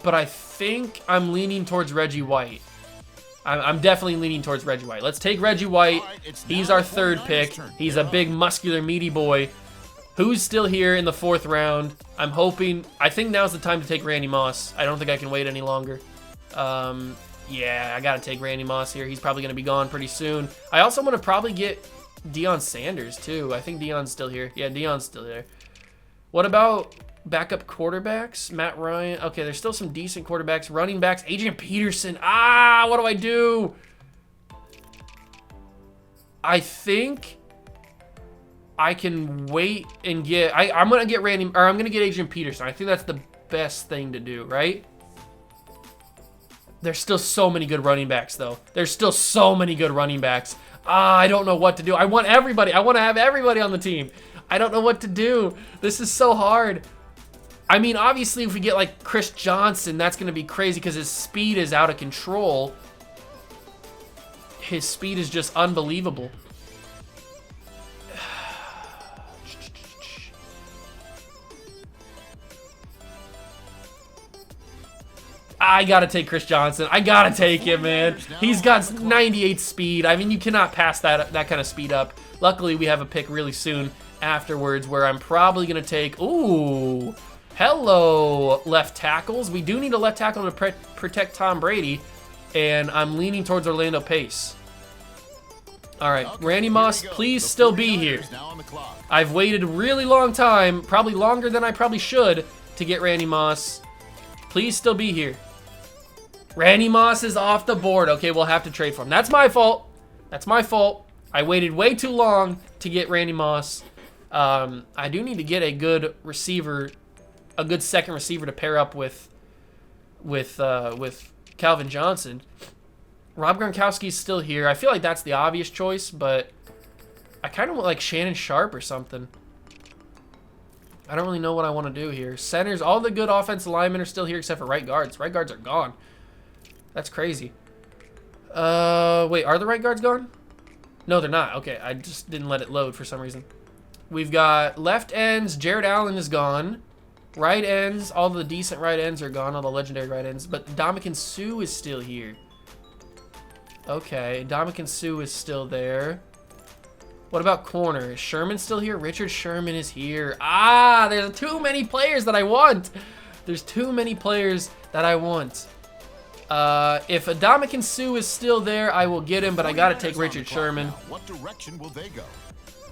But I think I'm leaning towards Reggie White. I'm definitely leaning towards Reggie White. Let's take Reggie White. He's our third pick. He's a big, muscular, meaty boy. Who's still here in the 4th round? I'm hoping. I think now's the time to take Randy Moss. I don't think I can wait any longer. Yeah, I got to take Randy Moss here. He's probably going to be gone pretty soon. I also want to probably get Deion Sanders, too. I think Deion's still here. Yeah, Deion's still there. What about backup quarterbacks? Matt Ryan. Okay, there's still some decent quarterbacks. Running backs. Adrian Peterson. What do I do? I think I can wait and get... I'm going to get I'm going to get Adrian Peterson. I think that's the best thing to do, right? There's still so many good running backs, though. There's still so many good running backs. I don't know what to do. I want everybody. I want to have everybody on the team. I don't know what to do. This is so hard. I mean, obviously, if we get, like, Chris Johnson, that's going to be crazy because his speed is out of control. His speed is just unbelievable. I gotta take Chris Johnson. I gotta take him, man. He's got 98 speed. I mean, you cannot pass that kind of speed up. Luckily, we have a pick really soon afterwards where I'm probably gonna take... Ooh, hello, left tackles. We do need a left tackle to protect Tom Brady, and I'm leaning towards Orlando Pace. All right, Randy Moss, please still be here. I've waited a really long time, probably longer than I probably should, to get Randy Moss. Please still be here. Randy Moss is off the board. Okay, we'll have to trade for him. That's my fault. That's my fault. I waited way too long to get Randy Moss. I do need to get a good receiver, a good second receiver to pair up with Calvin Johnson. Rob Gronkowski's still here. I feel like that's the obvious choice, but I kind of want like Shannon Sharp or something. I don't really know what I want to do here. Centers, all the good offensive linemen are still here except for right guards. Right guards are gone. That's crazy. Wait, are the right guards gone? No, they're not. Okay, I just didn't let it load for some reason. We've got left ends. Jared Allen is gone. Right ends. All the decent right ends are gone. All the legendary right ends. But Ndamukong Suh is still here. Okay, Ndamukong Suh is still there. What about corner? Is Sherman still here? Richard Sherman is here. Ah, there's too many players that I want. There's too many players that I want. If Ndamukong Suh is still there, I will get him, but I gotta take Richard Sherman. What direction will they go?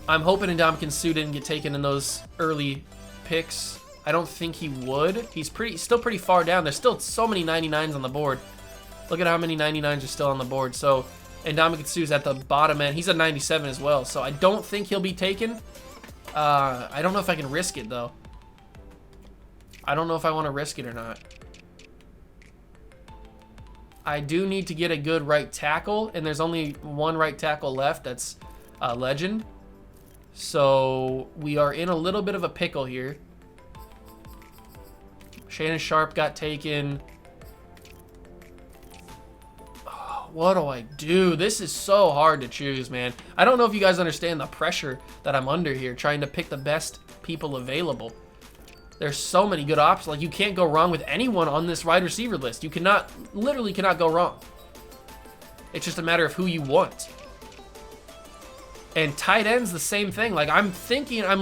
I'm hoping Ndamukong Suh didn't get taken in those early picks. I don't think he would. He's still pretty far down. There's still so many 99s on the board. Look at how many 99s are still on the board. So, and Ndamukong Suh's at the bottom end. He's a 97 as well. So I don't think he'll be taken. I don't know if I can risk it though. I don't know if I want to risk it or not. I do need to get a good right tackle, and there's only one right tackle left. That's Legend. So we are in a little bit of a pickle here. Shannon Sharp got taken. Oh, what do I do? This is so hard to choose, man. I don't know if you guys understand the pressure that I'm under here, trying to pick the best people available. There's so many good options. Like, you can't go wrong with anyone on this wide receiver list. You literally cannot go wrong. It's just a matter of who you want. And tight end's the same thing. Like, I'm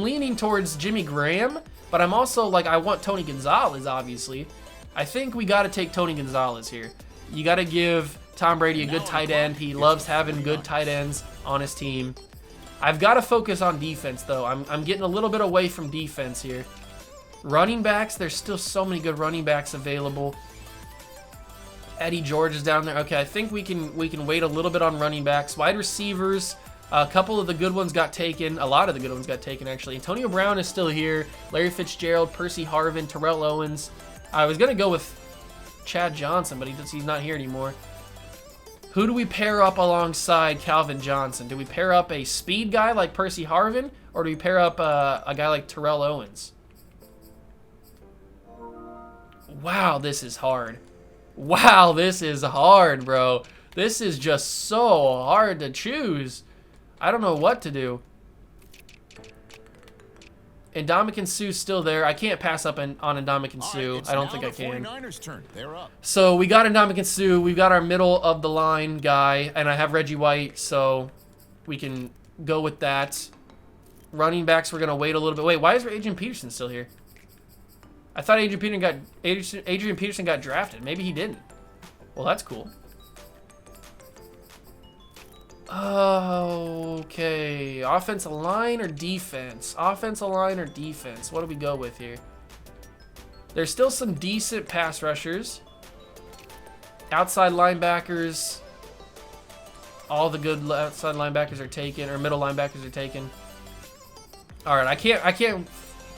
leaning towards Jimmy Graham, but I'm also, like, I want Tony Gonzalez, obviously. I think we got to take Tony Gonzalez here. You got to give Tom Brady a good tight end. He loves having good tight ends on his team. I've got to focus on defense, though. I'm getting a little bit away from defense here. Running backs, there's still so many good running backs available. Eddie George is down there. Okay, I think we can wait a little bit on running backs. Wide receivers, a couple of the good ones got taken. A lot of the good ones got taken, actually. Antonio Brown is still here. Larry Fitzgerald, Percy Harvin, Terrell Owens. I was going to go with Chad Johnson, but he's not here anymore. Who do we pair up alongside Calvin Johnson? Do we pair up a speed guy like Percy Harvin, or do we pair up a guy like Terrell Owens? Wow, this is hard. Wow, this is hard, bro. This is just so hard to choose. I don't know what to do. And Ndamukong Suh's still there. I can't pass up on Ndamukong Suh. I don't think I can. So we got Ndamukong Suh. We've got our middle of the line guy, and I have Reggie White, so we can go with that. Running backs, we're gonna wait a little bit. Wait, why is Adrian Peterson still here? I thought Adrian Peterson got drafted. Maybe he didn't. Well, that's cool. Okay. Offensive line or defense? Offensive line or defense? What do we go with here? There's still some decent pass rushers. Outside linebackers. All the good outside linebackers are taken, or middle linebackers are taken. All right, I can't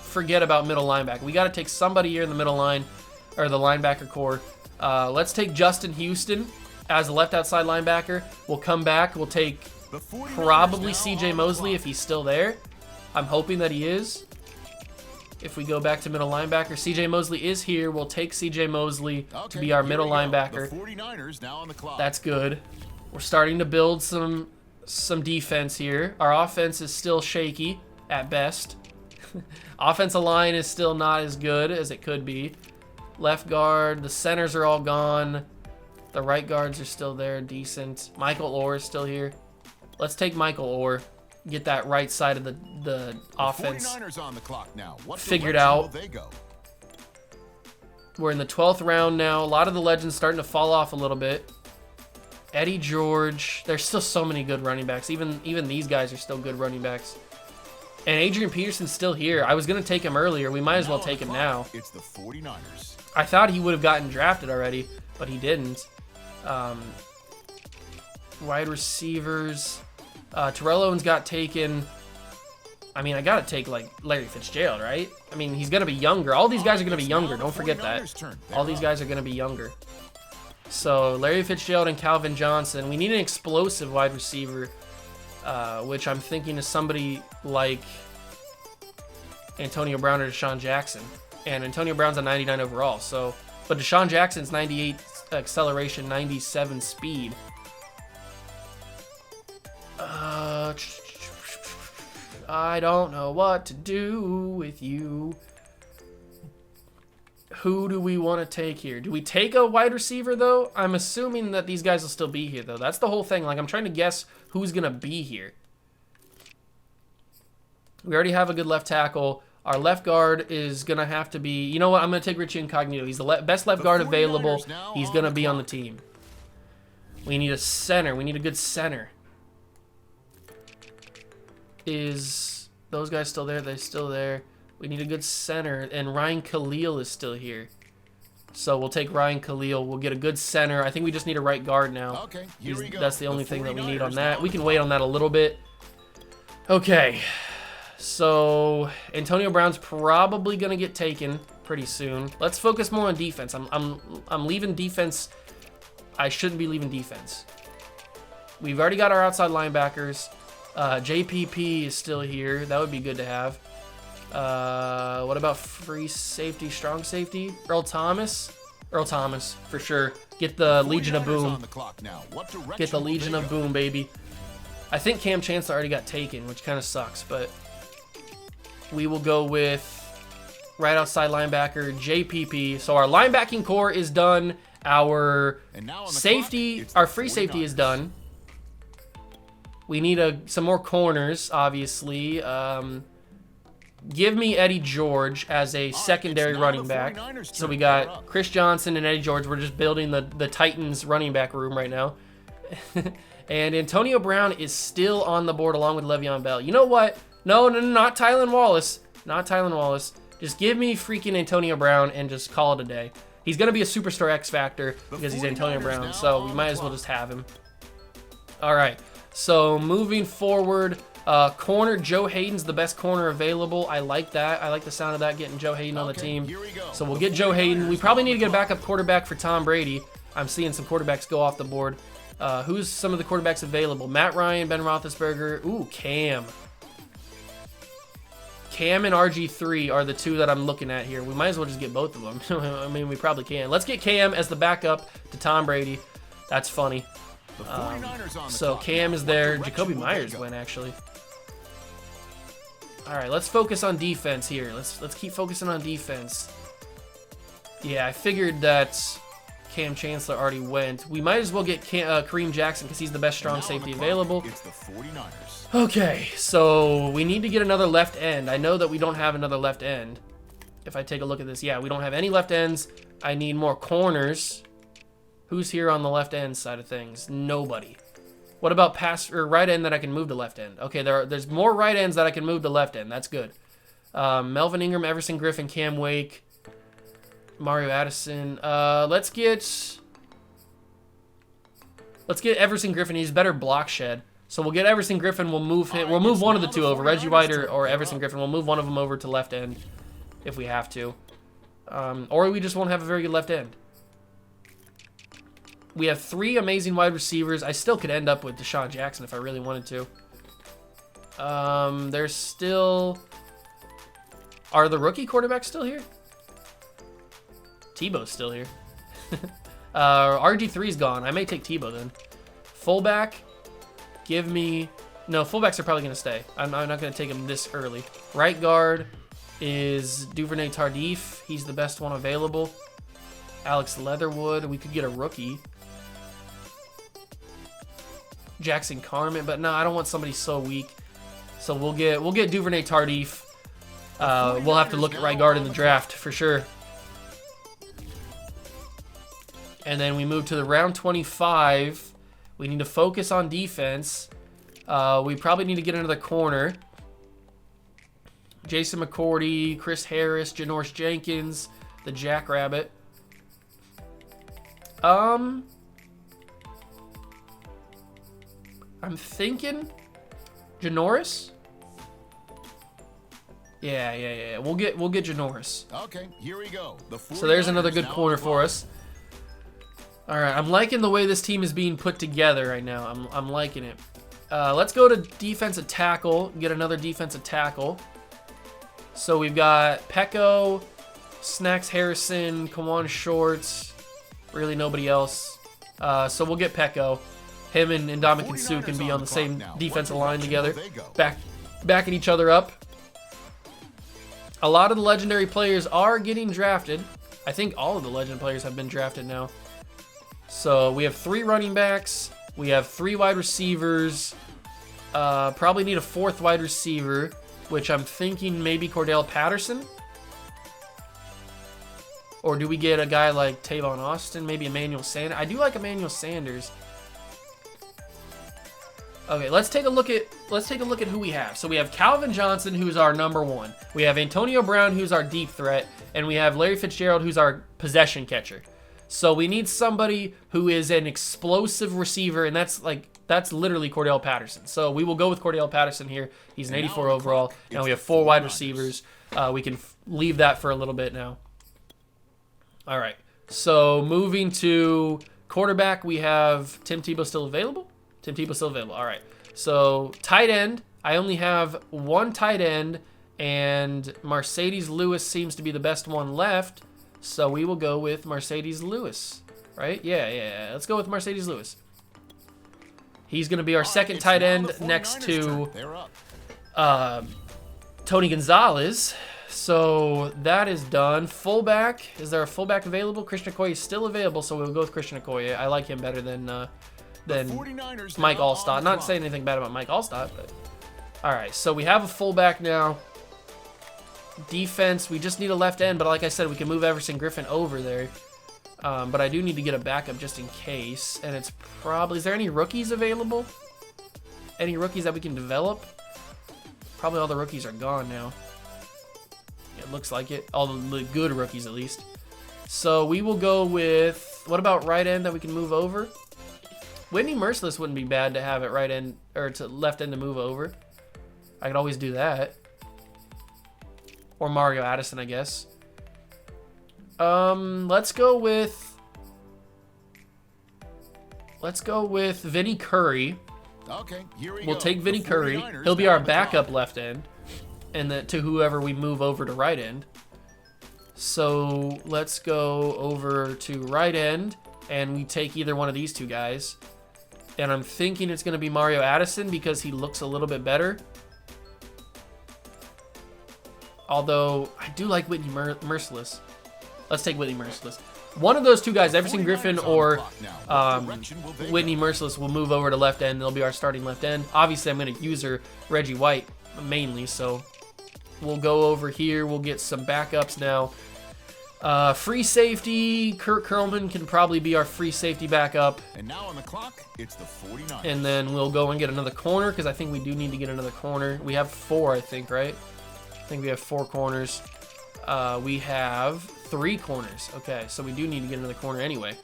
forget about middle linebacker. We got to take somebody here in the middle line, or the linebacker core. Let's take Justin Houston as a left outside linebacker. We'll come back. We'll take probably CJ Mosley if he's still there. I'm hoping that he is. If we go back to middle linebacker, CJ Mosley is here. We'll take CJ Mosley to be our middle linebacker. That's good. We're starting to build some defense here. Our offense is still shaky at best. Offensive line is still not as good as it could be. Left guard, the centers are all gone. The right guards are still there, decent. Michael Orr is still here. Let's take Michael Orr. Get that right side of the offense on the clock now. Figured out. We're in the 12th round now. A lot of the legends starting to fall off a little bit. Eddie George. There's still so many good running backs. Even these guys are still good running backs. And Adrian Peterson's still here. I was going to take him earlier. We might as well take him now. It's the 49ers. I thought he would have gotten drafted already, but he didn't. Wide receivers. Terrell Owens got taken. I mean, I got to take, like, Larry Fitzgerald, right? I mean, he's going to be younger. All these guys are going to be younger. Don't forget that. All these guys are going to be younger. So, Larry Fitzgerald and Calvin Johnson. We need an explosive wide receiver. Which I'm thinking is somebody like Antonio Brown or Deshaun Jackson. And Antonio Brown's a 99 overall. So, but Deshaun Jackson's 98 acceleration, 97 speed. I don't know what to do with you. Who do we want to take here? Do we take a wide receiver, though? I'm assuming that these guys will still be here, though. That's the whole thing. Like, I'm trying to guess who's going to be here. We already have a good left tackle. Our left guard is going to have to be... You know what? I'm going to take Richie Incognito. He's the best left guard available. He's going to be on the team. We need a center. We need a good center. Is those guys still there? They're still there. We need a good center, and Ryan Khalil is still here. So we'll take Ryan Khalil. We'll get a good center. I think we just need a right guard now. Okay, here we go. That's the only thing that we need on that. We can wait on that a little bit. Okay. So Antonio Brown's probably going to get taken pretty soon. Let's focus more on defense. I'm leaving defense. I shouldn't be leaving defense. We've already got our outside linebackers. JPP is still here. That would be good to have. What about free safety, strong safety? Earl Thomas? Earl Thomas, for sure. Get the Legion of Boom. Get the Legion of Boom, baby. I think Cam Chancellor already got taken, which kind of sucks, but we will go with right outside linebacker, JPP. So our linebacking core is done. Our safety, our free safety is done. We need some more corners, obviously. Give me Eddie George as a secondary running back. So we got Chris Johnson and Eddie George. We're just building the Titans running back room right now. And Antonio Brown is still on the board along with Le'Veon Bell. You know what? No, not Tylan Wallace. Not Tylan Wallace. Just give me freaking Antonio Brown and just call it a day. He's going to be a superstar X Factor because he's Antonio Brown. So we might as well just have him. All right. So moving forward, corner, Joe Hayden's the best corner available. I like that. I like the sound of that, getting Joe Hayden on the team. So we'll get Joe Hayden. We probably need to get a backup quarterback for Tom Brady. I'm seeing some quarterbacks go off the board. Who's some of the quarterbacks available? Matt Ryan, Ben Roethlisberger. Ooh, Cam. Cam and RG3 are the two that I'm looking at here. We might as well just get both of them. I mean, we probably can. Let's get Cam as the backup to Tom Brady. That's funny. So Cam is there. Jacoby Myers went, actually. All right, let's focus on defense here. Let's keep focusing on defense. Yeah, I figured that Cam Chancellor already went. We might as well get Kareem Jackson because he's the best strong safety available. It's the 49ers. Okay, so we need to get another left end. I know that we don't have another left end. If I take a look at this, yeah, we don't have any left ends. I need more corners. Who's here on the left end side of things? Nobody. What about pass or right end that I can move to left end? Okay, there's more right ends that I can move to left end. That's good. Melvin Ingram, Everson Griffin, Cam Wake, Mario Addison. Let's get Everson Griffin. He's better block shed. So we'll get Everson Griffin. We'll move him. We'll move one of the two over. Reggie White or Everson Griffin. We'll move one of them over to left end if we have to. Or we just won't have a very good left end. We have 3 amazing wide receivers. I still could end up with Deshaun Jackson if I really wanted to. There's still... Are the rookie quarterbacks still here? Tebow's still here. RG3's gone. I may take Tebow then. Fullback, give me... No, fullbacks are probably going to stay. I'm not going to take him this early. Right guard is Duvernay Tardif. He's the best one available. Alex Leatherwood. We could get a rookie. Jackson Carmen, but no, I don't want somebody so weak. So we'll get Duvernay Tardif. We'll have to look at right guard in the draft for sure. And then we move to the round 25. We need to focus on defense. We probably need to get another corner. Jason McCourty, Chris Harris, Janoris Jenkins, the Jackrabbit. I'm thinking Janoris. Yeah. We'll get Janoris. Okay, here we go. So there's another good corner for us. All right, I'm liking the way this team is being put together right now. I'm liking it. Let's go to defensive tackle. Get another defensive tackle. So we've got Pecco, Snacks Harrison, Kawan Shorts. Really nobody else. So we'll get Pecco. Him and Ndamukong Suh can be on the same defensive line together. backing each other up. A lot of the legendary players are getting drafted. I think all of the legend players have been drafted now. So we have 3 running backs. We have 3 wide receivers. Probably need a 4th wide receiver, which I'm thinking maybe Cordell Patterson. Or do we get a guy like Tavon Austin? Maybe Emmanuel Sanders. I do like Emmanuel Sanders. Okay, let's take a look at who we have. So we have Calvin Johnson, who's our number 1. We have Antonio Brown, who's our deep threat, and we have Larry Fitzgerald, who's our possession catcher. So we need somebody who is an explosive receiver, and that's literally Cordell Patterson. So we will go with Cordell Patterson here. He's an 84 overall. Now we have 4 wide receivers. We can leave that for a little bit now. All right. So moving to quarterback, we have Tim Tebow still available. Tim Tebow still available. All right. So tight end, I only have 1 tight end, and Mercedes Lewis seems to be the best one left. So we will go with Mercedes Lewis, right? Yeah. Let's go with Mercedes Lewis. He's going to be our second tight end next to Tony Gonzalez. So that is done. Fullback, is there a fullback available? Christian Okoye is still available, so we'll go with Christian Okoye. I like him better than Mike Allstott. Not saying anything bad about Mike Allstott, but all right. So we have a fullback now. Defense, we just need a left end, but like I said, we can move Everson Griffin over there. But I do need to get a backup just in case, and it's probably, is there any rookies available? Any rookies that we can develop? Probably all the rookies are gone now. It looks like it. All the good rookies, at least. So we will go with, what about right end that we can move over? Whitney Merciless wouldn't be bad to have at right end, or to left end to move over. I could always do that. Or Mario Addison, I guess. Let's go with Vinny Curry. Okay, here we We'll go. take Vinny Curry. He'll be our backup left end, and to whoever we move over to right end. So let's go over to right end, and we take either one of these 2 guys. And I'm thinking it's going to be Mario Addison because he looks a little bit better. Although I do like Whitney Merciless. Let's take Whitney Merciless. One of those 2 guys, Everson Griffin or Whitney Merciless, will move over to left end. They'll be our starting left end. Obviously, I'm going to use Reggie White mainly, so we'll go over here. We'll get some backups now. Free safety, Kurt Curlman can probably be our free safety backup. And now on the clock, it's the 49ers. And then we'll go and get another corner because I think we do need to get another corner. We have 4, I think, right? I think we have 4 corners. We have 3 corners. Okay, so we do need to get another corner anyway.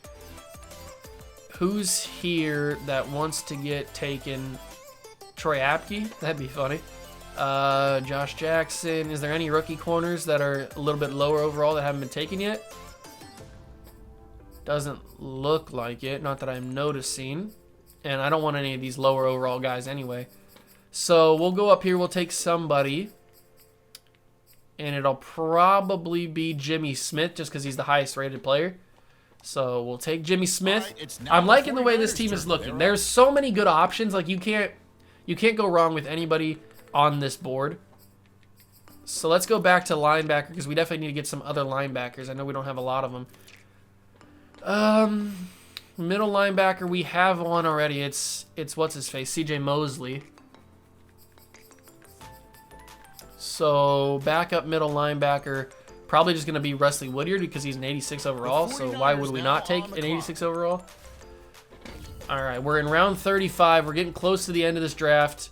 Who's here that wants to get taken? Troy Apke? That'd be funny. Josh Jackson. Is there any rookie corners that are a little bit lower overall that haven't been taken yet? Doesn't look like it. Not that I'm noticing. And I don't want any of these lower overall guys anyway. So we'll go up here. We'll take somebody. And it'll probably be Jimmy Smith just because he's the highest rated player. So we'll take Jimmy Smith. I'm liking the way this team is looking. There's so many good options. Like you can't go wrong with anybody on this board. So let's go back to linebacker because we definitely need to get some other linebackers. I know we don't have a lot of them. Middle linebacker, we have one already. It's what's his face, CJ Mosley. So backup middle linebacker, probably just going to be Wesley Woodyard because he's an 86 overall. So why would we not take an 86 overall? All right, we're in round 35. We're getting close to the end of this draft.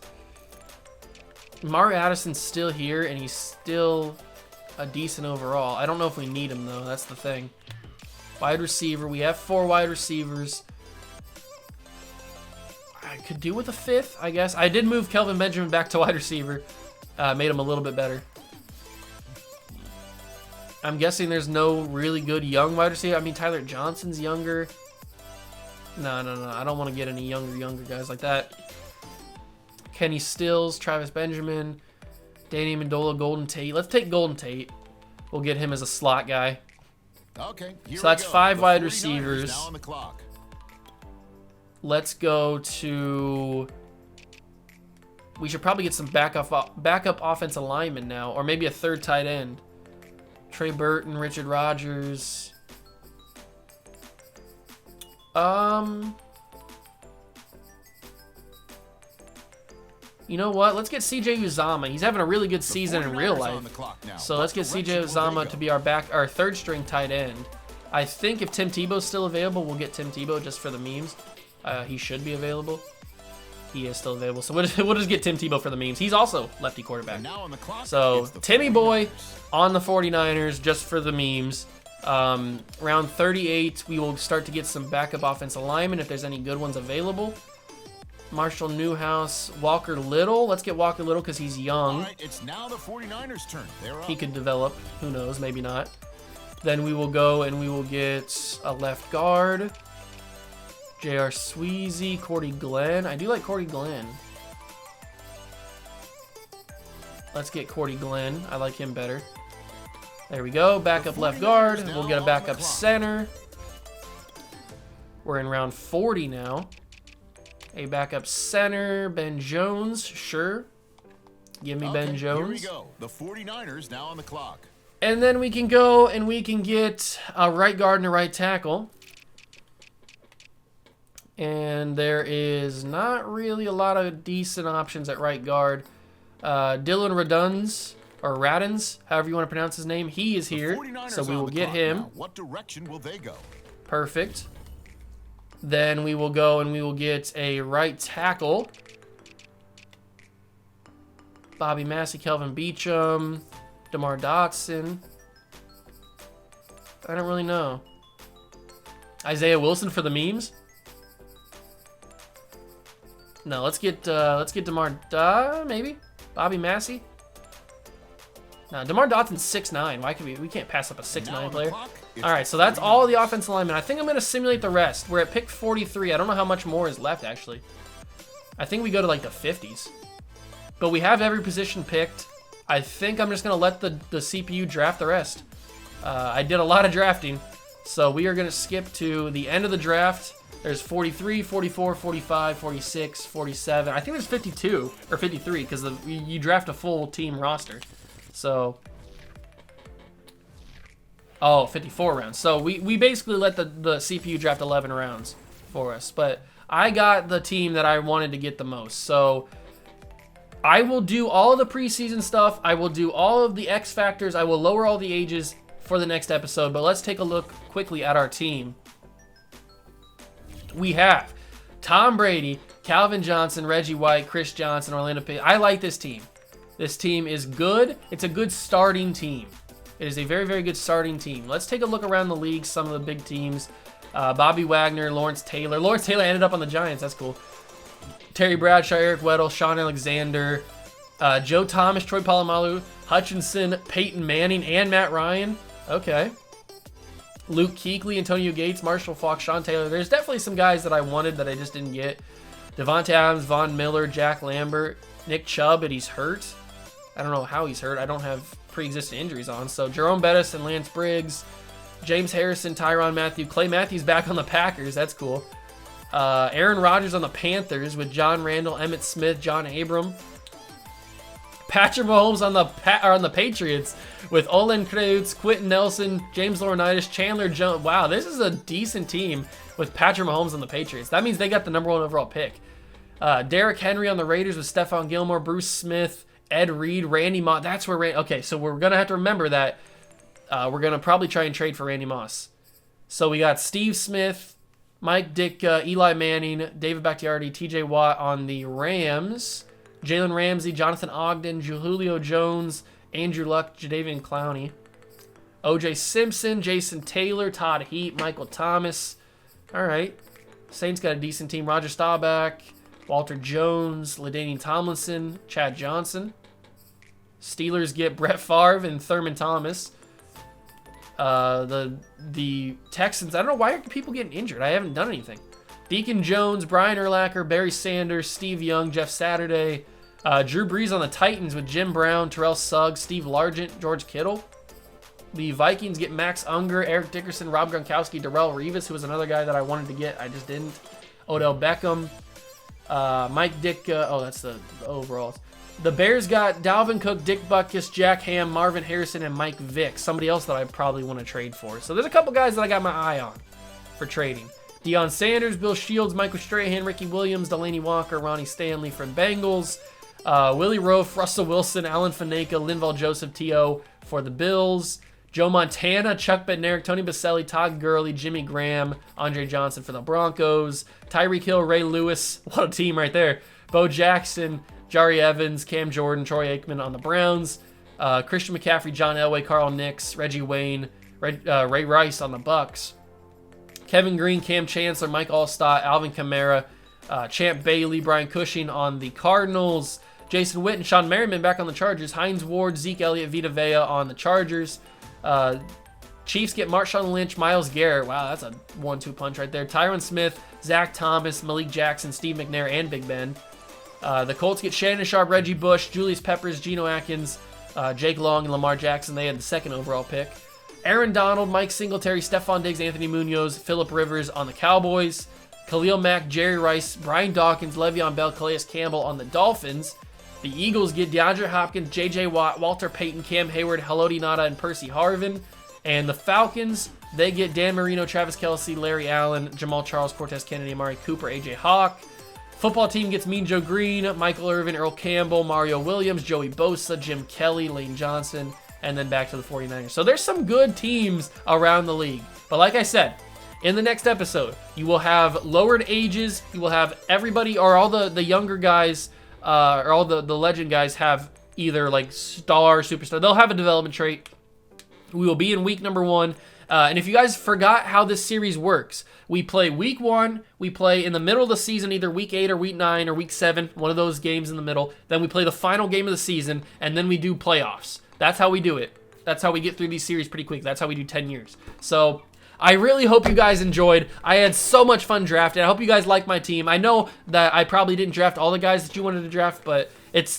Mario Addison's still here, and he's still a decent overall. I don't know if we need him, though. That's the thing. Wide receiver. We have 4 wide receivers. I could do with a 5th, I guess. I did move Kelvin Benjamin back to wide receiver. Made him a little bit better. I'm guessing there's no really good young wide receiver. I mean, Tyler Johnson's younger. No. I don't want to get any younger guys like that. Kenny Stills, Travis Benjamin, Danny Amendola, Golden Tate. Let's take Golden Tate. We'll get him as a slot guy. Okay, so that's 5 wide receivers. Now on the clock. Let's go to We should probably get some backup offensive linemen now, or maybe a third tight end. Trey Burton, Richard Rodgers. You know what? Let's get CJ Uzama. He's having a really good season in real life. So let's get CJ Uzama to be our third string tight end. I think if Tim Tebow's still available, we'll get Tim Tebow just for the memes. He should be available. He is still available. So we'll just get Tim Tebow for the memes. He's also lefty quarterback. So Timmy Boy on the 49ers just for the memes. Round 38, we will start to get some backup offensive linemen if there's any good ones available. Marshall Newhouse, Walker Little. Let's get Walker Little because he's young. All right, it's now the 49ers' turn. They're up. He could develop. Who knows? Maybe not. Then we will go and we will get a left guard. J.R. Sweezy, Cordy Glenn. I do like Cordy Glenn. Let's get Cordy Glenn. I like him better. There we go. Backup left guard. We'll get a backup center. We're in round 40 now. A backup center, Ben Jones, sure. Give me Ben Jones. Here we go. The 49ers now on the clock. And then we can go and we can get a right guard and a right tackle. And there is not really a lot of decent options at right guard. Dylan Radins, however you want to pronounce his name, he is here, so we will get him. Now, what direction will they go? Perfect. Then we will go and we will get a right tackle. Bobby Massey, Kelvin Beachum, DeMar Dotson. I don't really know. Isaiah Wilson for the memes? No, let's get DeMar maybe? Bobby Massey? No, DeMar Dotson's 6'9". Why could we can't pass up a 6'9" player. All right, so that's all the offensive linemen. I think I'm going to simulate the rest. We're at pick 43. I don't know how much more is left, actually. I think we go to, like, the 50s. But we have every position picked. I think I'm just going to let the CPU draft the rest. I did a lot of drafting, so we are going to skip to the end of the draft. There's 43, 44, 45, 46, 47. I think there's 52, or 53, because you draft a full team roster. So... Oh, 54 rounds. So we basically let the CPU draft 11 rounds for us. But I got the team that I wanted to get the most. So I will do all of the preseason stuff. I will do all of the X factors. I will lower all the ages for the next episode. But let's take a look quickly at our team. We have Tom Brady, Calvin Johnson, Reggie White, Chris Johnson, Orlando Pace. I like this team. This team is good. It's a good starting team. It is a very, very good starting team. Let's take a look around the league, some of the big teams. Bobby Wagner, Lawrence Taylor. Lawrence Taylor ended up on the Giants. That's cool. Terry Bradshaw, Eric Weddle, Sean Alexander, Joe Thomas, Troy Polamalu, Hutchinson, Peyton Manning, and Matt Ryan. Okay. Luke Kuechly, Antonio Gates, Marshall Faulk, Sean Taylor. There's definitely some guys that I wanted that I just didn't get. Devontae Adams, Von Miller, Jack Lambert, Nick Chubb, but he's hurt. I don't know how he's hurt. I don't have pre-existing injuries on. So Jerome Bettis and Lance Briggs, James Harrison, Tyrann Mathieu, Clay Matthews back on the Packers. That's cool. Aaron Rodgers on the Panthers with John Randall, Emmitt Smith, John Abram. Patrick Mahomes on the Patriots with Olin Kreutz, Quentin Nelson, James Laurinaitis, Chandler Jones. Wow, this is a decent team with Patrick Mahomes on the Patriots. That means they got the #1 overall pick. Derrick Henry on the Raiders with Stephon Gilmore, Bruce Smith, Ed Reed, Randy Moss. That's where okay, so we're going to have to remember that we're going to probably try and trade for Randy Moss. So we got Steve Smith, Mike Ditka, Eli Manning, David Bakhtiari, TJ Watt on the Rams, Jalen Ramsey, Jonathan Ogden, Julio Jones, Andrew Luck, Jadeveon Clowney, OJ Simpson, Jason Taylor, Todd Heap, Michael Thomas. All right. Saints got a decent team. Roger Staubach, Walter Jones, LaDainian Tomlinson, Chad Johnson. Steelers get Brett Favre and Thurman Thomas. The Texans, I don't know why are people getting injured. I haven't done anything. Deacon Jones, Brian Urlacher, Barry Sanders, Steve Young, Jeff Saturday. Drew Brees on the Titans with Jim Brown, Terrell Suggs, Steve Largent, George Kittle. The Vikings get Max Unger, Eric Dickerson, Rob Gronkowski, Darrelle Revis, who was another guy that I wanted to get. I just didn't. Odell Beckham. Mike Ditka. Oh, that's the overalls. The Bears got Dalvin Cook, Dick Butkus, Jack Ham, Marvin Harrison, and Mike Vick. Somebody else that I probably want to trade for. So there's a couple guys that I got my eye on for trading. Deion Sanders, Bill Shields, Michael Strahan, Ricky Williams, Delaney Walker, Ronnie Stanley for the Bengals. Willie Roaf, Russell Wilson, Alan Faneka, Linval Joseph, T.O. for the Bills. Joe Montana, Chuck Bednarik, Tony Baselli, Todd Gurley, Jimmy Graham, Andre Johnson for the Broncos. Tyreek Hill, Ray Lewis. What a team right there. Bo Jackson, Jari Evans, Cam Jordan, Troy Aikman on the Browns. Christian McCaffrey, John Elway, Carl Nix, Reggie Wayne, Ray Rice on the Bucks. Kevin Green, Cam Chancellor, Mike Allstott, Alvin Kamara, Champ Bailey, Brian Cushing on the Cardinals. Jason Witten, Sean Merriman back on the Chargers. Hines Ward, Zeke Elliott, Vita Vea on the Chargers. Chiefs get Marshawn Lynch, Myles Garrett. Wow, that's a 1-2 punch right there. Tyron Smith, Zach Thomas, Malik Jackson, Steve McNair, and Big Ben. The Colts get Shannon Sharp, Reggie Bush, Julius Peppers, Geno Atkins, Jake Long, and Lamar Jackson. They had the second overall pick. Aaron Donald, Mike Singletary, Stephon Diggs, Anthony Munoz, Phillip Rivers on the Cowboys. Khalil Mack, Jerry Rice, Brian Dawkins, Le'Veon Bell, Calais Campbell on the Dolphins. The Eagles get DeAndre Hopkins, J.J. Watt, Walter Payton, Cam Hayward, Haloti Ngata, and Percy Harvin. And the Falcons, they get Dan Marino, Travis Kelce, Larry Allen, Jamal Charles, Cortez Kennedy, Amari Cooper, A.J. Hawk. Football team gets Mean Joe Green, Michael Irvin, Earl Campbell, Mario Williams, Joey Bosa, Jim Kelly, Lane Johnson, and then back to the 49ers. So there's some good teams around the league. But like I said, in the next episode, you will have lowered ages. You will have everybody, or all the younger guys, or all the legend guys have either like star, superstar. They'll have a development trait. We will be in week number 1. And if you guys forgot how this series works, we play week 1, we play in the middle of the season, either week 8 or week 9 or week 7, one of those games in the middle. Then we play the final game of the season, and then we do playoffs. That's how we do it. That's how we get through these series pretty quick. That's how we do 10 years. So I really hope you guys enjoyed. I had so much fun drafting. I hope you guys like my team. I know that I probably didn't draft all the guys that you wanted to draft, but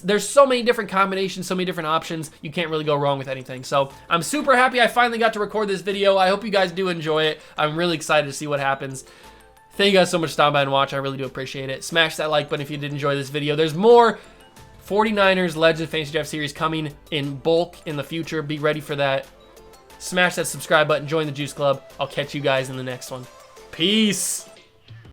there's so many different combinations, so many different options. You can't really go wrong with anything. So I'm super happy I finally got to record this video. I hope you guys do enjoy it. I'm really excited to see what happens. Thank you guys so much for stopping by and watching. I really do appreciate it. Smash that like button if you did enjoy this video. There's more 49ers Legends Fantasy Draft Series coming in bulk in the future. Be ready for that. Smash that subscribe button. Join the Juice Club. I'll catch you guys in the next one. Peace.